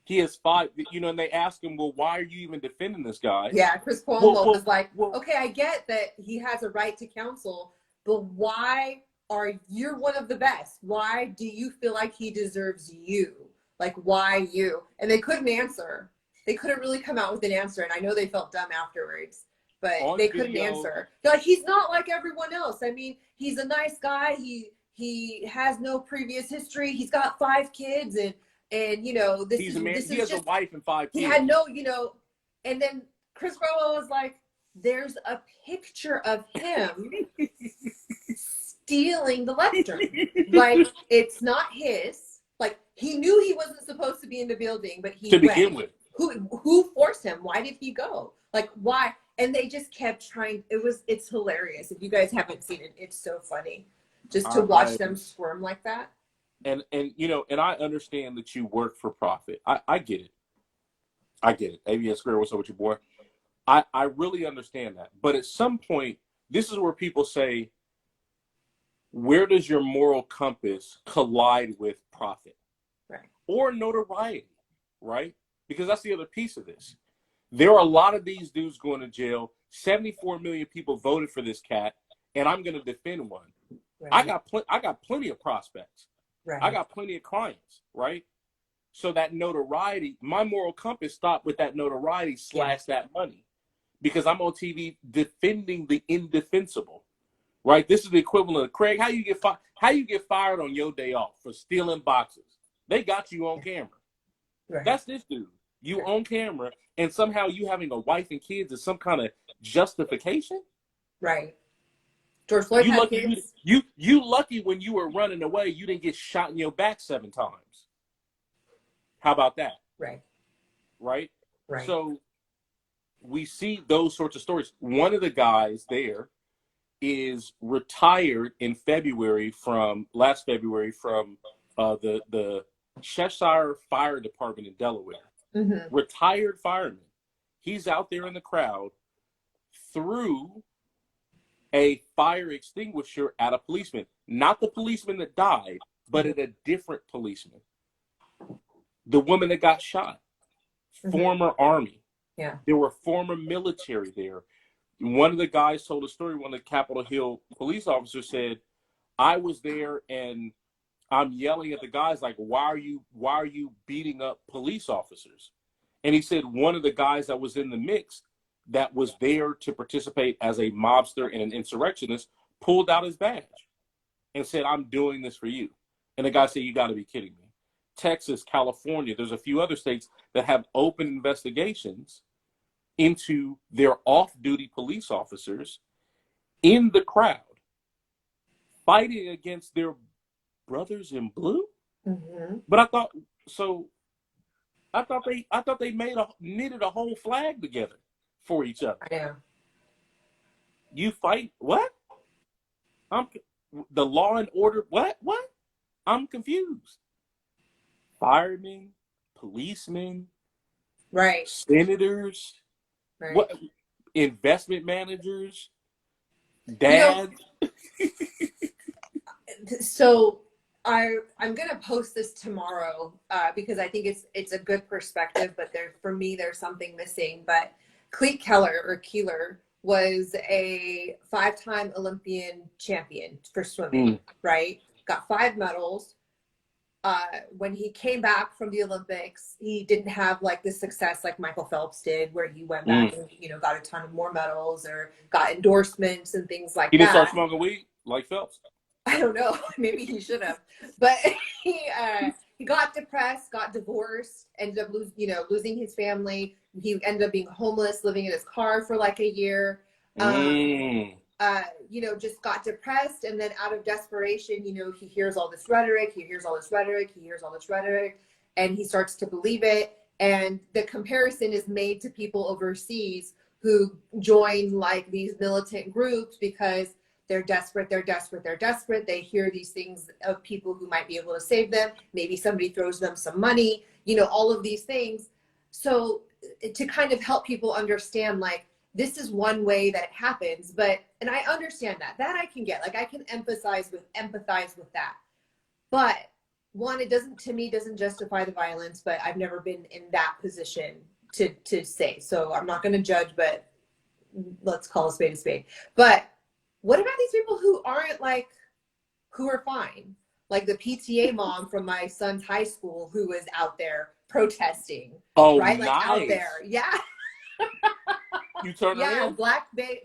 He has 5, and they ask him, well, why are you even defending this guy? Yeah, Chris Cuomo was like, okay, I get that he has a right to counsel, but why are you one of the best? Why do you feel like he deserves you? Like, why you? And they couldn't answer. They couldn't really come out with an answer. And I know they felt dumb afterwards, but they couldn't answer. They're like, he's not like everyone else. I mean, he's a nice guy. He has no previous history. He's got 5 kids and he's a man. He has a wife and 5 kids. He had no, and then Chris Cuomo was like, there's a picture of him stealing the lectern. Like, it's not his. Like, he knew he wasn't supposed to be in the building, but he went. Begin with. Who forced him? Why did he go? Like, why? And they just kept trying. It's hilarious. If you guys haven't seen it, it's so funny just to watch them squirm like that. And I understand that you work for profit. I get it. I get it. ABS Square, what's up with your boy? I really understand that. But at some point, this is where people say, where does your moral compass collide with profit? Right. Or notoriety, right? Because that's the other piece of this. There are a lot of these dudes going to jail. 74 million people voted for this cat, and I'm going to defend one. Right. I got plenty of prospects. Right. I got plenty of clients, right? So that notoriety, my moral compass stopped with that notoriety / that money. because I'm on TV defending the indefensible. Right? This is the equivalent of Craig. How you get fired on your day off for stealing boxes? They got you on camera. Right. That's this dude. You on camera, and somehow you having a wife and kids is some kind of justification. Right. George Floyd You had lucky kids. you lucky when you were running away, you didn't get shot in your back 7 times. How about that? Right. Right? Right. So we see those sorts of stories. One of the guys there is retired in last February from the Cheshire Fire Department in Delaware. Mm-hmm. Retired fireman. He's out there in the crowd, threw a fire extinguisher at a policeman. Not the policeman that died, but at a different policeman. The woman that got shot. Former Army. Yeah. There were former military there. One of the guys told a story. One of the Capitol Hill police officers said, I was there and I'm yelling at the guys like, why are you beating up police officers? And he said one of the guys that was in the mix that was there to participate as a mobster and an insurrectionist pulled out his badge and said, I'm doing this for you. And the guy said, you got to be kidding me. Texas, California, there's a few other states that have open investigations into their off-duty police officers in the crowd fighting against their brothers in blue. Mm-hmm. But I thought they knitted a whole flag together for each other. I know. You fight what? The law and order. What? I'm confused. Firemen, policemen, Right. senators, Right. what? Investment managers, dads. So I'm gonna post this tomorrow because I think it's a good perspective, but for me there's something missing. But Cleet Keeler was a 5-time Olympian champion for swimming, right? Got 5 medals. When he came back from the Olympics, he didn't have like the success like Michael Phelps did, where he went back and got a ton of more medals or got endorsements and things like that. He didn't start smoking weed like Phelps. I don't know. Maybe he should have. But he got depressed, got divorced, ended up losing his family. He ended up being homeless, living in his car for like a year. Just got depressed, and then out of desperation, he hears all this rhetoric, and he starts to believe it. And the comparison is made to people overseas who join like these militant groups because they're desperate. They hear these things of people who might be able to save them. Maybe somebody throws them some money, all of these things. So to kind of help people understand, like, this is one way that it happens, and I understand that I can get, like, I can empathize with that. But one, it doesn't justify the violence, but I've never been in that position to say, so I'm not going to judge, but let's call a spade a spade. But what about these people who aren't like, who are fine? Like the PTA mom from my son's high school who was out there protesting. Oh, right? Nice. Like out there. Yeah. You turned around? Black Bay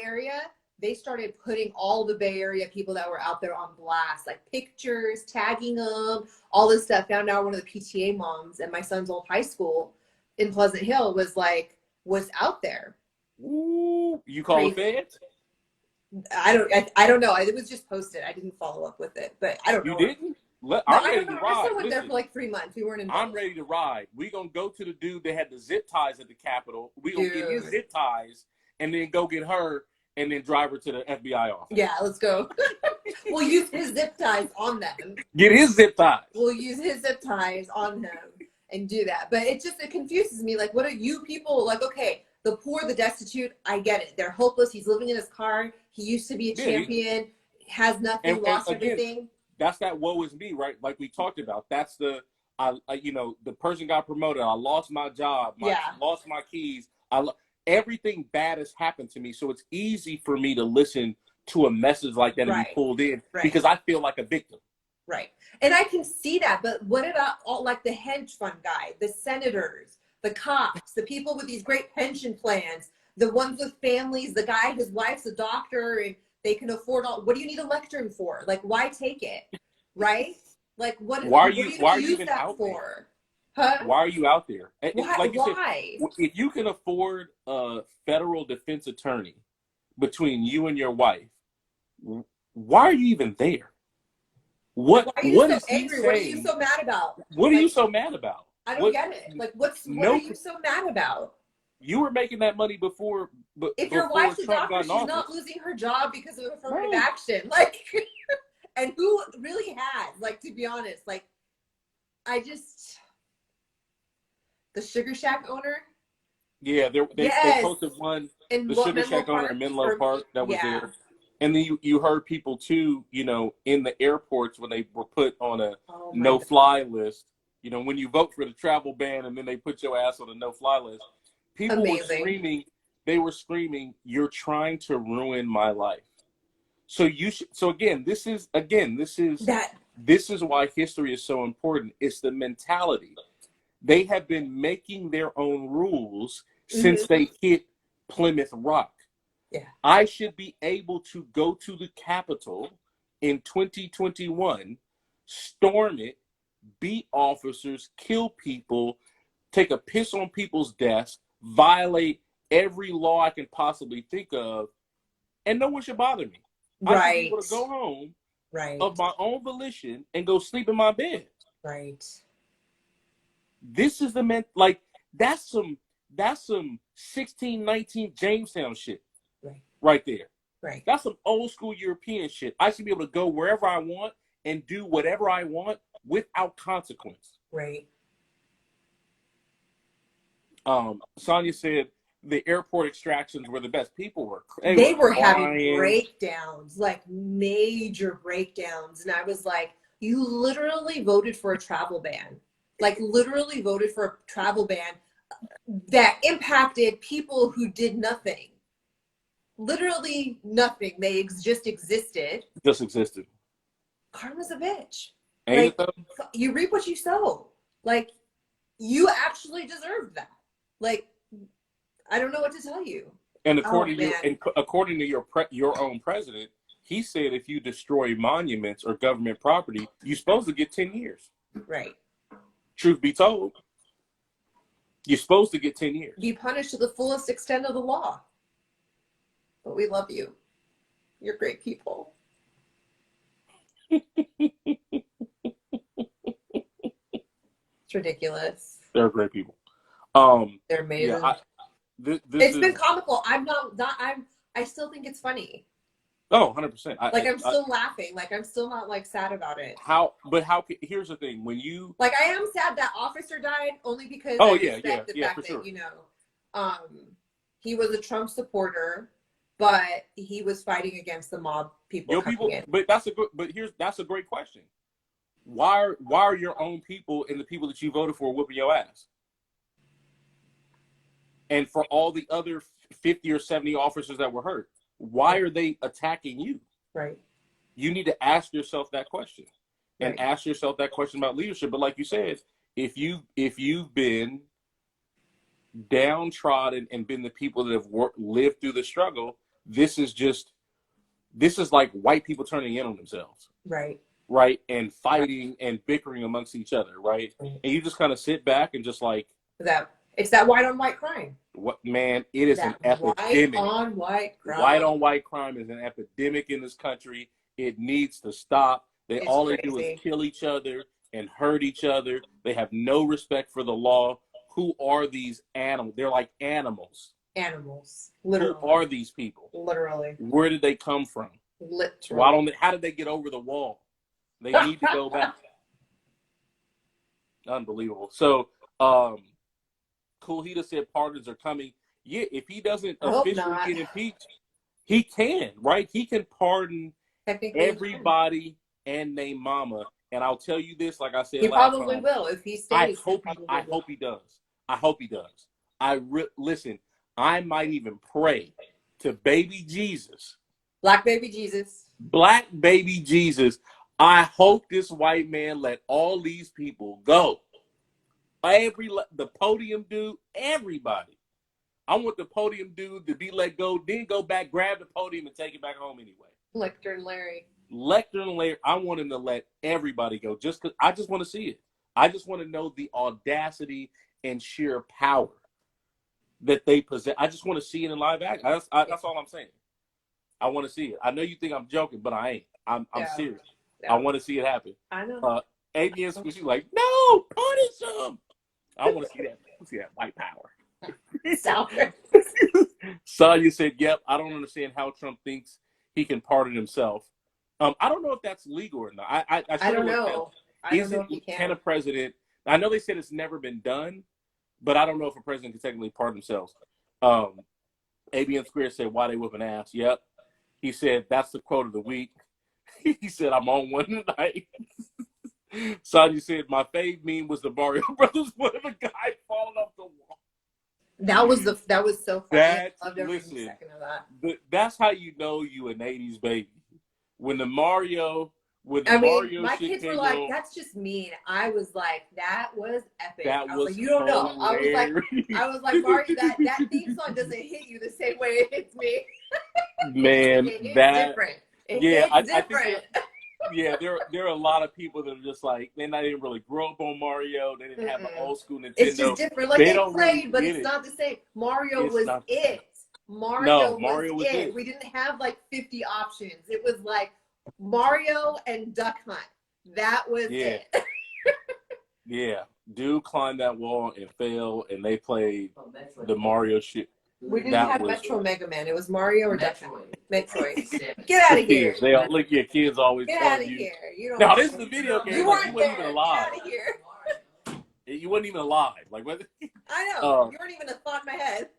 Area. They started putting all the Bay Area people that were out there on blast, like pictures, tagging them, all this stuff. Found out one of the PTA moms at my son's old high school in Pleasant Hill was out there. Ooh, you call the feds? I don't know. It was just posted. I didn't follow up with it, but I don't know. You didn't? I'm ready to ride. I still went there for like 3 months. We weren't involved. I'm ready to ride. We're going to go to the dude that had the zip ties at the Capitol. We're going to get his zip ties and then go get her and then drive her to the FBI office. Yeah, let's go. We'll use his zip ties on them. Get his zip ties. We'll use his zip ties on him and do that. But it confuses me. Like, what are you people, like, okay, the poor, the destitute, I get it. They're hopeless. He's living in his car. He used to be a champion, has nothing, lost everything. That's that woe is me, right? Like we talked about. That's the person got promoted. I lost my job. Lost my keys. Everything bad has happened to me. So it's easy for me to listen to a message like that and be pulled in because I feel like a victim. Right. And I can see that. But what about all like the hedge fund guy, the senators, the cops, the people with these great pension plans, the ones with families, the guy, his wife's a doctor and they can afford all. What do you need a lectern for? Like, why take it? Right? Like, what Why are are you you why going are to you use even that out there? for? Huh? Why are you out there? Why? Like you said, Why? if you can afford a federal defense attorney between you and your wife, why are you even there? Like, why are you What so is he angry? What are you saying? so mad about? What are you Like, so mad about? I don't What? get it. Like, what are No, you so mad about? you were making that money before If your before wife's a Trump doctor, got in she's not office. losing her job because of affirmative Right. action. Like, and who really has? Like, to be honest, like, the Sugar Shack owner. Yeah, they Yes, posted one, in the Sugar Menlo Shack owner in Park Menlo for me. Park that was Yeah. there. And then you heard people too, in the airports when they were put on a Oh my God. no-fly list. When you vote for the travel ban and then they put your ass on a no-fly list, people were Amazing. screaming. They were screaming, "You're trying to ruin my life." So this is why history is so important. It's the mentality. They have been making their own rules since they hit Plymouth Rock. Yeah. I should be able to go to the Capitol in 2021, storm it, beat officers, kill people, take a piss on people's desks, violate every law I can possibly think of, and no one should bother me. I should be able to go home of my own volition and go sleep in my bed. Right. This is that's some 1619 Jamestown shit. Right there. Right. That's some old school European shit. I should be able to go wherever I want and do whatever I want without consequence. Right. Sonia said the airport extractions were the best. People were they were having crying. breakdowns, like major breakdowns, and I was like, you literally voted for a travel ban. Like, literally voted for a travel ban that impacted people who did nothing. Literally nothing. They just existed. Just existed. Karma's a bitch. Ain't Like, you reap what you sow. Like, you actually deserve that. Like, I don't know what to tell you. And according to your own president, he said if you destroy monuments or government property, you're supposed to get 10 years. Right. Truth be told, you're supposed to get 10 years. Be punished to the fullest extent of the law. But we love you. You're great people. It's ridiculous. They're great people. They're amazing. Yeah, it's been comical. I still think it's funny. Oh, 100%. I'm still laughing. Like, I'm still not like sad about it. Here's the thing. When you I am sad that officer died only because I respect the fact that, he was a Trump supporter, but he was fighting against the mob people coming in. But that's a great question. Why are your own people and the people that you voted for whooping your ass? And for all the other 50 or 70 officers that were hurt, why are they attacking you? Right. You need to ask yourself that question, and ask yourself that question about leadership. But like you said, if you've been downtrodden and been the people that have lived through the struggle, this is like white people turning in on themselves. Right. And fighting and bickering amongst each other. Right. And you just kind of sit back and just like it's that white on white crime. What, man, it is an epidemic. White on white crime. White on white crime is an epidemic in this country. It needs to stop. All they do is kill each other and hurt each other. They have no respect for the law. Who are these animals? They're like animals. Animals. Literally. Who are these people? Literally. Where did they come from? Literally. How did they get over the wall? They need to go back. Unbelievable. So, Coolhita said pardons are coming. Yeah, if he doesn't officially get impeached, he can, right? He can pardon everybody and name mama. And I'll tell you this, like I said, he probably will if he stays. I hope he does. I hope he does. Listen, I might even pray to baby Jesus. Black baby Jesus. Black baby Jesus. I hope this white man let all these people go. The podium dude, everybody. I want the podium dude to be let go, then go back, grab the podium, and take it back home anyway. Lecter Larry. I want him to let everybody go, just because I just want to see it. I just want to know the audacity and sheer power that they possess. I just want to see it in live action. That's all I'm saying. I want to see it. I know you think I'm joking, but I ain't. I'm serious. Yeah. I want to see it happen. I know. ABS was like, no, punish him. I want to see that. See that white power. Sonya said, yep, I don't understand how Trump thinks he can pardon himself. I don't know if that's legal or not. I don't know. I don't know if you can a president, I know they said it's never been done, but I don't know if a president can technically pardon themselves. ABN Square said, why they whipping ass? Yep. He said, that's the quote of the week. He said, I'm on one tonight. Sonya said, my fave meme was the Mario Brothers one of a guy falling off the wall. That was so funny. I loved every second of that. That's how you know you an 80s baby. When the Mario my kids were like, that's just mean. I was like, that was epic. I was like, you don't know. I was like, Mario, that theme song doesn't hit you the same way it hits me. Man, it's different. It's different. There are a lot of people that are just like, man, I didn't really grow up on Mario. They didn't have an old school Nintendo. It's just different. Like they played, but it's not the same. Mario was it. Mario was it. We didn't have like 50 options. It was like Mario and Duck Hunt. That was it. Yeah. Dude climbed that wall and fell, and they played the Mario shit. We didn't have Metro Mega Man. It was Mario or Duck Hunt. Metroid. Get out of here. They all look. Your kids always. Get out of here. Now this is the video game. You weren't even alive. Get out of here. You weren't even alive. Like what? I know. You weren't even a thought in my head.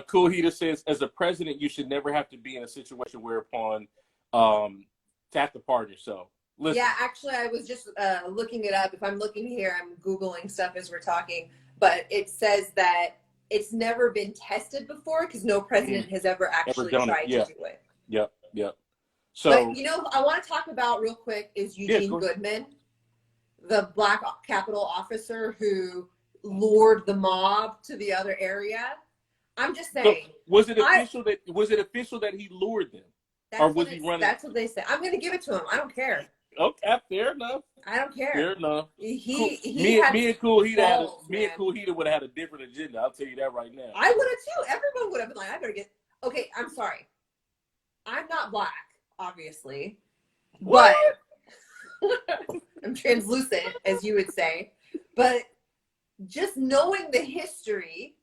Cool Heater says, as a president, you should never have to be in a situation whereupon to have to pardon yourself. Listen. Yeah, actually, I was just looking it up. If I'm looking here, I'm Googling stuff as we're talking. But it says that it's never been tested before because no president has ever actually tried to do it. Yep. So, but, I want to talk about real quick is Eugene Goodman, the black Capitol officer who lured the mob to the other area. I'm just saying. So was it official that he lured them? Or was he running? That's what they said. I'm going to give it to him. I don't care. Okay, fair enough. I don't care. Fair enough. Me and Cool Heater would have had a different agenda. I'll tell you that right now. I would have too. Everyone would have been like, I better get. Okay, I'm sorry. I'm not black, obviously. What? But I'm translucent, as you would say. But just knowing the history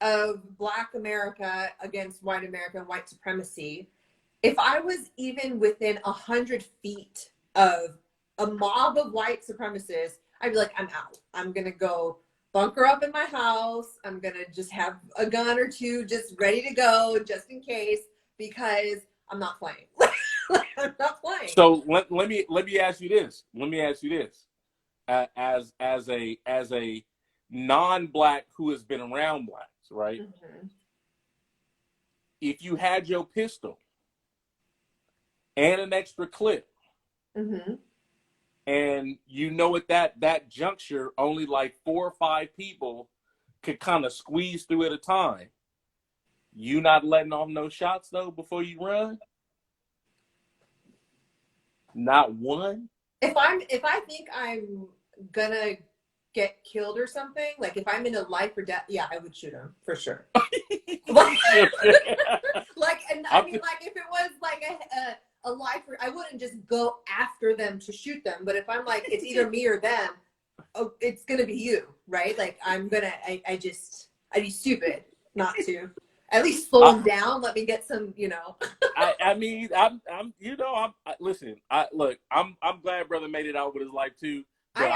of Black America against white America and white supremacy, if I was even within 100 feet of a mob of white supremacists, I'd be like, I'm out. I'm going to go bunker up in my house. I'm going to just have a gun or two just ready to go just in case, because I'm not playing. I'm not playing. So let me ask you this. As a non-black who has been around blacks, right? Mm-hmm. If you had your pistol and an extra clip, mm-hmm. and at that juncture, only like 4 or 5 people could kind of squeeze through at a time. You not letting off no shots though before you run? Not one? If I think I'm gonna get killed or something, like if I'm in a life or death, yeah, I would shoot him for sure. If it was like a life, I wouldn't just go after them to shoot them. But if I'm like, it's either me or them, it's gonna be you, right? Like I'd be stupid not to. At least slow them down. Let me get some, Listen. I'm glad brother made it out with his life too. But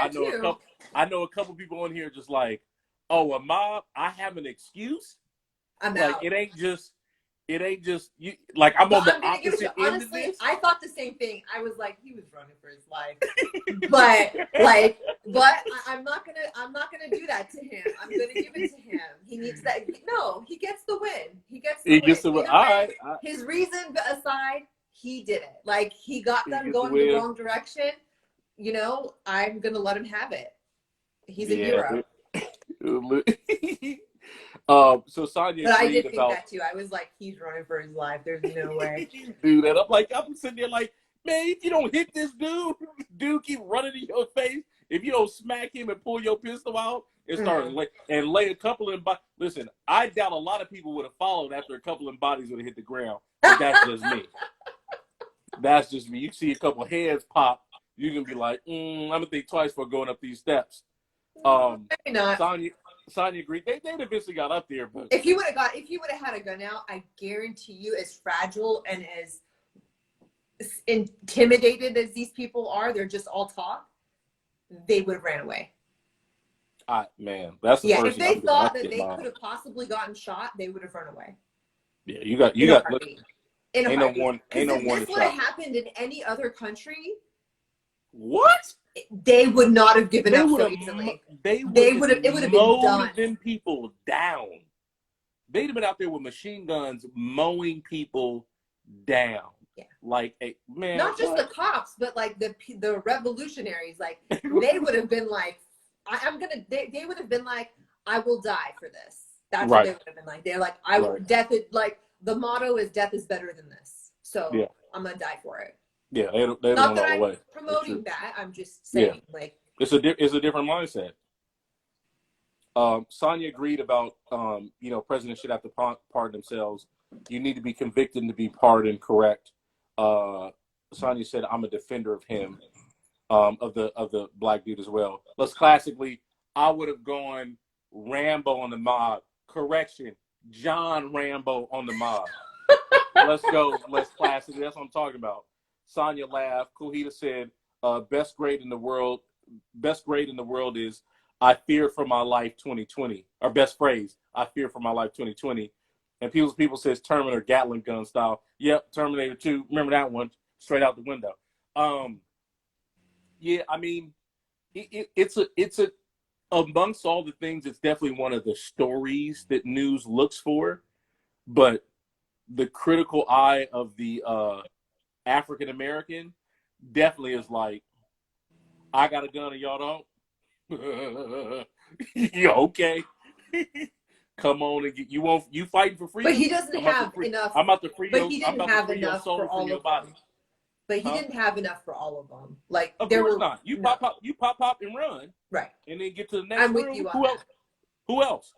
I know a couple people on here just like, oh, a mob. I have an excuse. I'm like out. It ain't just you. Like I'm on the opposite end honestly, of this. I thought the same thing. I was like, he was running for his life, but I'm not gonna do that to him. I'm gonna give it to him. He needs that. No, he gets the win. He gets the win. All right. His reason aside, he did it. Like he got them going the wrong direction. I'm gonna let him have it. He's a hero. So Sonya, but I did think that too. I was like, he's running for his life. There's no way. Dude, and I'm sitting there like, man, if you don't hit this dude keep running in your face. If you don't smack him and pull your pistol out and start lay a couple of bodies. Listen, I doubt a lot of people would have followed after a couple of bodies would have hit the ground. But that's just me. That's just me. You see a couple heads pop, you can be like, I'm gonna think twice before going up these steps. Maybe not. Sonya agreed. They eventually got up there, but if he would have had a gun out, I guarantee you, as fragile and as intimidated as these people are, they're just all talk. They would have ran away. Man, that's the first if they thought that they could have possibly gotten shot, they would have run away. Yeah, you got. Ain't no warning. If this would have happened in any other country, what? They would not have given up so easily. They would have. It would have been done. Them people down. They'd have been out there with machine guns mowing people down. Yeah. Like, man. Not just the cops, but like the revolutionaries. Like they would have been like, They would have been like, I will die for this. That's what they would have been like. They're like, death is like, the motto is death is better than this. So I'm gonna die for it. Yeah, they don't all the way. Promoting that, I'm just saying, like, it's a different mindset. Sonya agreed about presidents should have to pardon themselves. You need to be convicted to be pardoned. Correct. Sonya said, I'm a defender of him, of the black dude as well. Let's classically, I would have gone Rambo on the mob. Correction, John Rambo on the mob. Let's go. Let's classically. That's what I'm talking about. Sonya laughed. Kuhita said, best grade in the world is I fear for my life 2020. Our best phrase, I fear for my life 2020. And people says Terminator Gatling gun style. Yep, Terminator 2. Remember that one? Straight out the window. Yeah, I mean, it's a amongst all the things, it's definitely one of the stories that news looks for. But the critical eye of the African American definitely is like, I got a gun and y'all don't. Yeah, okay. Come on and get you fighting for freedom. But he doesn't have enough. I'm about to free but he didn't have enough for all of them. But he didn't have enough for all of them. Like, of course not. You pop and run. Right. And then get to the next I'm room. with you on that. Who else?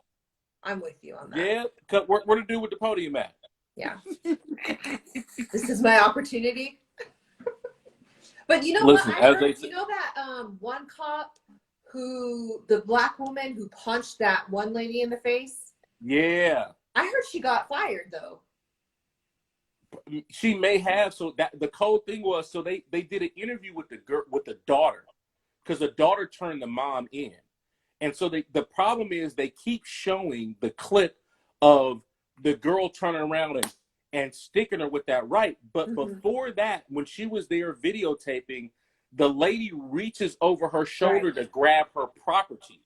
I'm with you on that. Yeah. Where to do with the podium at? Yeah. This is my opportunity. But you know Listen, what? I heard, you know that one cop the black woman who punched that one lady in the face? Yeah. I heard she got fired though. She may have. So that the cold thing was, so they did an interview with the daughter, because the daughter turned the mom in. And so the problem is they keep showing the clip of the girl turning around and sticking her with that right. But before that, when she was there videotaping, the lady reaches over her shoulder to grab her property.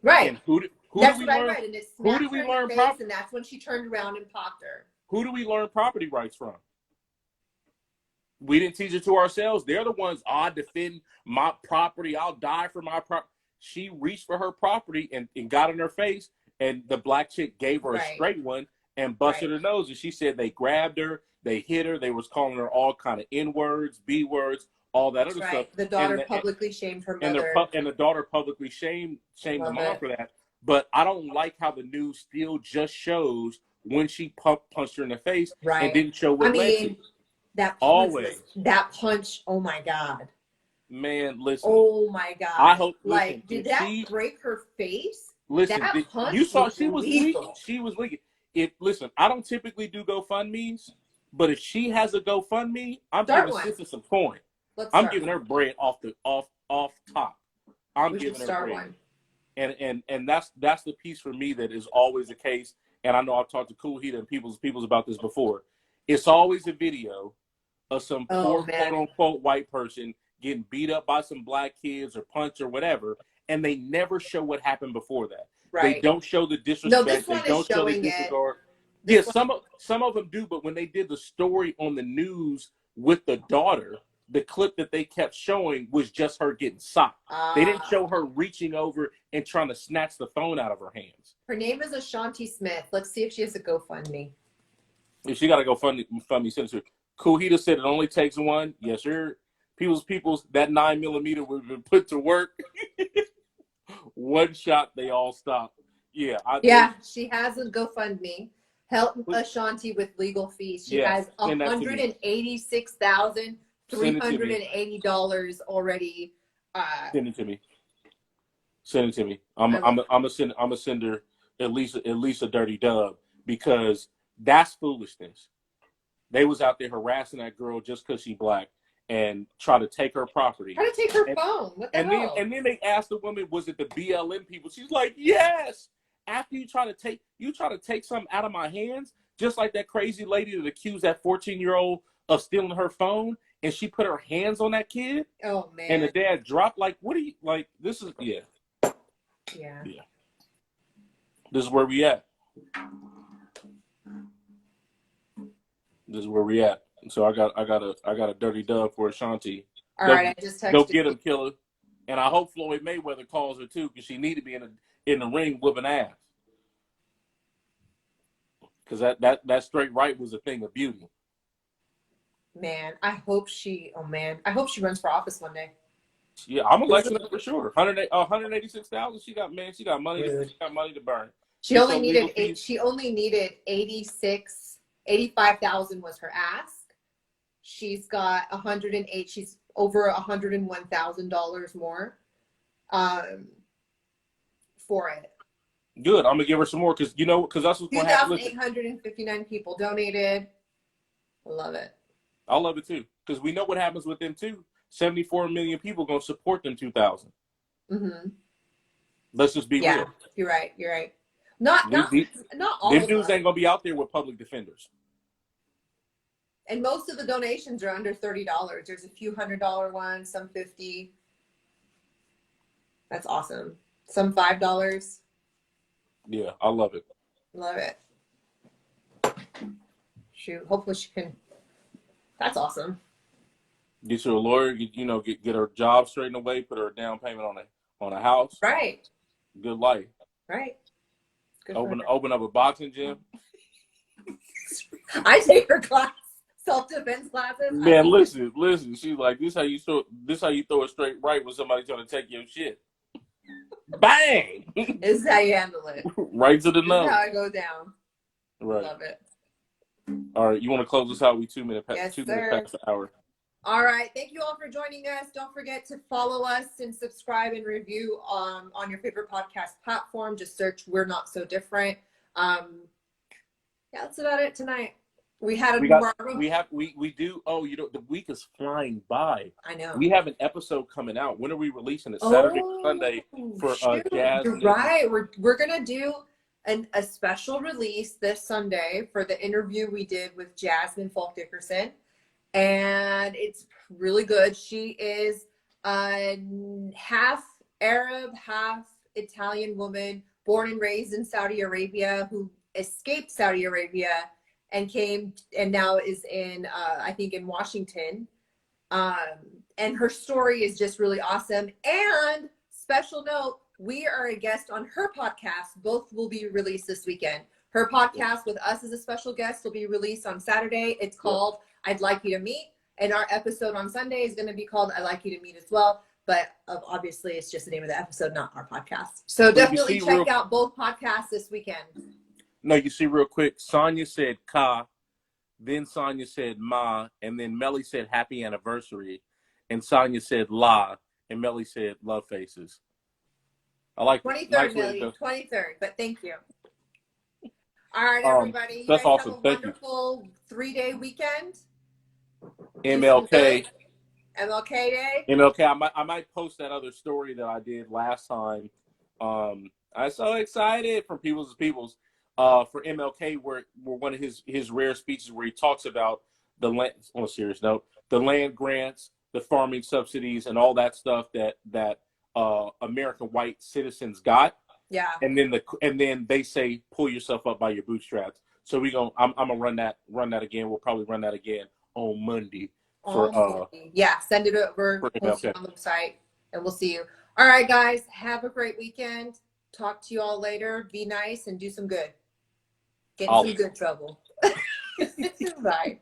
Right. And who did we learn? And who did we learn property? And that's when she turned around and popped her. Who do we learn property rights from? We didn't teach it to ourselves. They're the ones, I defend my property. I'll die for my property. She reached for her property and got in her face, and the black chick gave her a straight one and busted her nose. And she said they grabbed her, they hit her, they was calling her all kind of N-words, B-words, all that other stuff. The daughter publicly shamed her mother. And the daughter publicly shamed the mom for that. But I don't like how the news still just shows when she punched her in the face and didn't show what led to. That punch, oh my God. Man, listen. Oh my God. I hope. Like, did that break her face? Listen, you saw she was leaking. She was leaking. Listen, I don't typically do GoFundMe's, but if she has a GoFundMe, I'm giving Sister some coin. I'm giving her bread off top. I'm giving her bread. And that's the piece for me that is always the case. And I know I've talked to Cool Heat and people's about this before. It's always a video of some poor quote unquote white person getting beat up by some black kids or punched or whatever, and they never show what happened before that. Right. They don't show the disrespect. No, this one they don't is show the showing disregard. Yeah, some of them do, but when they did the story on the news with the daughter, the clip that they kept showing was just her getting socked. They didn't show her reaching over and trying to snatch the phone out of her hands. Her name is Ashanti Smith. Let's see if she has a GoFundMe. If she got to go fund me, send it to her. Kuhita said it only takes one. Yes, sir. People's that 9mm would have been put to work. One shot, they all stopped. Yeah. She has a GoFundMe. Help Ashanti with legal fees. She has $186,380 already. Send it to me. Send it to me. I'm gonna send her at least a dirty dub, because that's foolishness. They was out there harassing that girl just because she black and try to take her property. Try to take her phone. What the hell? And then they asked the woman, was it the BLM people? She's like, yes. After you try to take something out of my hands, just like that crazy lady that accused that 14-year-old of stealing her phone, and she put her hands on that kid. Oh man. And the dad dropped. Like, what are you like? This is Yeah. This is where we at. This is where we at. So I got a dirty dub for Ashanti. All right, I just texted. Go get him, killer. And I hope Floyd Mayweather calls her too, because she need to be in the ring whooping ass. Because that straight right was a thing of beauty. Man, I hope she runs for office one day. Yeah, I'm electing her for sure. 186,000. She got money. She got money to burn. She only needed 85,000 was her ask. She's got 108. She's over $101,000 more for it. Good. I'm gonna give her some more, because that's what's going to happen. 2,859 people donated. I love it. I love it too, because we know what happens with them too. 74 million people gonna support them 2,000. Mm-hmm. Let's just be real. You're right. Not all. Them dudes ain't gonna be out there with public defenders. And most of the donations are under $30. There's a few $100 ones, some $50. That's awesome. Some $5. Yeah, I love it. Love it. Shoot, hopefully she can. That's awesome. Get her a lawyer. Get her job straightened away. Put her a down payment on a house. Right. Good life. Right. Good open up a boxing gym. I take her class. Self-defense classes. Man, listen. She's like, this how you throw a straight right when somebody's trying to take your shit. Bang! This is how you handle it. Right to the nose. This is how it goes down. Right. Love it. All right, you want to close this out? We 2 minutes past, Yes, 2 minutes past the hour. All right. Thank you all for joining us. Don't forget to follow us and subscribe and review on your favorite podcast platform. Just search We're Not So Different. That's about it tonight. We do. Oh, the week is flying by. I know. We have an episode coming out. When are we releasing it? Saturday or Sunday for Jazz? You're right. We're gonna do a special release this Sunday for the interview we did with Jasmine Falk Dickerson, and it's really good. She is a half Arab, half Italian woman, born and raised in Saudi Arabia, who escaped Saudi Arabia and came and now is in I think in Washington, and her story is just really awesome. And special note, we are a guest on her podcast. Both will be released this weekend. Her podcast with us as a special guest will be released on Saturday. It's called I'd Like You to Meet, and our episode on Sunday is going to be called I'd Like You to Meet as well, but obviously it's just the name of the episode, not our podcast. So definitely check out both podcasts this weekend. No, you see real quick, Sonya said Ka, then Sonya said Ma, and then Melly said happy anniversary, and Sonya said La, and Melly said love faces. I like 23rd, Melly, 23rd, but thank you. All right, everybody. You that's guys awesome. Have a wonderful 3-day weekend. MLK. MLK Day. MLK. I might post that other story that I did last time. I'm so excited for People's for MLK, where one of his rare speeches where he talks about the land, on a serious note, the land grants, the farming subsidies, and all that stuff that American white citizens got. Yeah. And then they say pull yourself up by your bootstraps. So I'm gonna run that again. We'll probably run that again on Monday. Yeah, send it over. for Post MLK. it on the website, and we'll see you. All right, guys. Have a great weekend. Talk to you all later. Be nice and do some good. Get in some good trouble. Bye.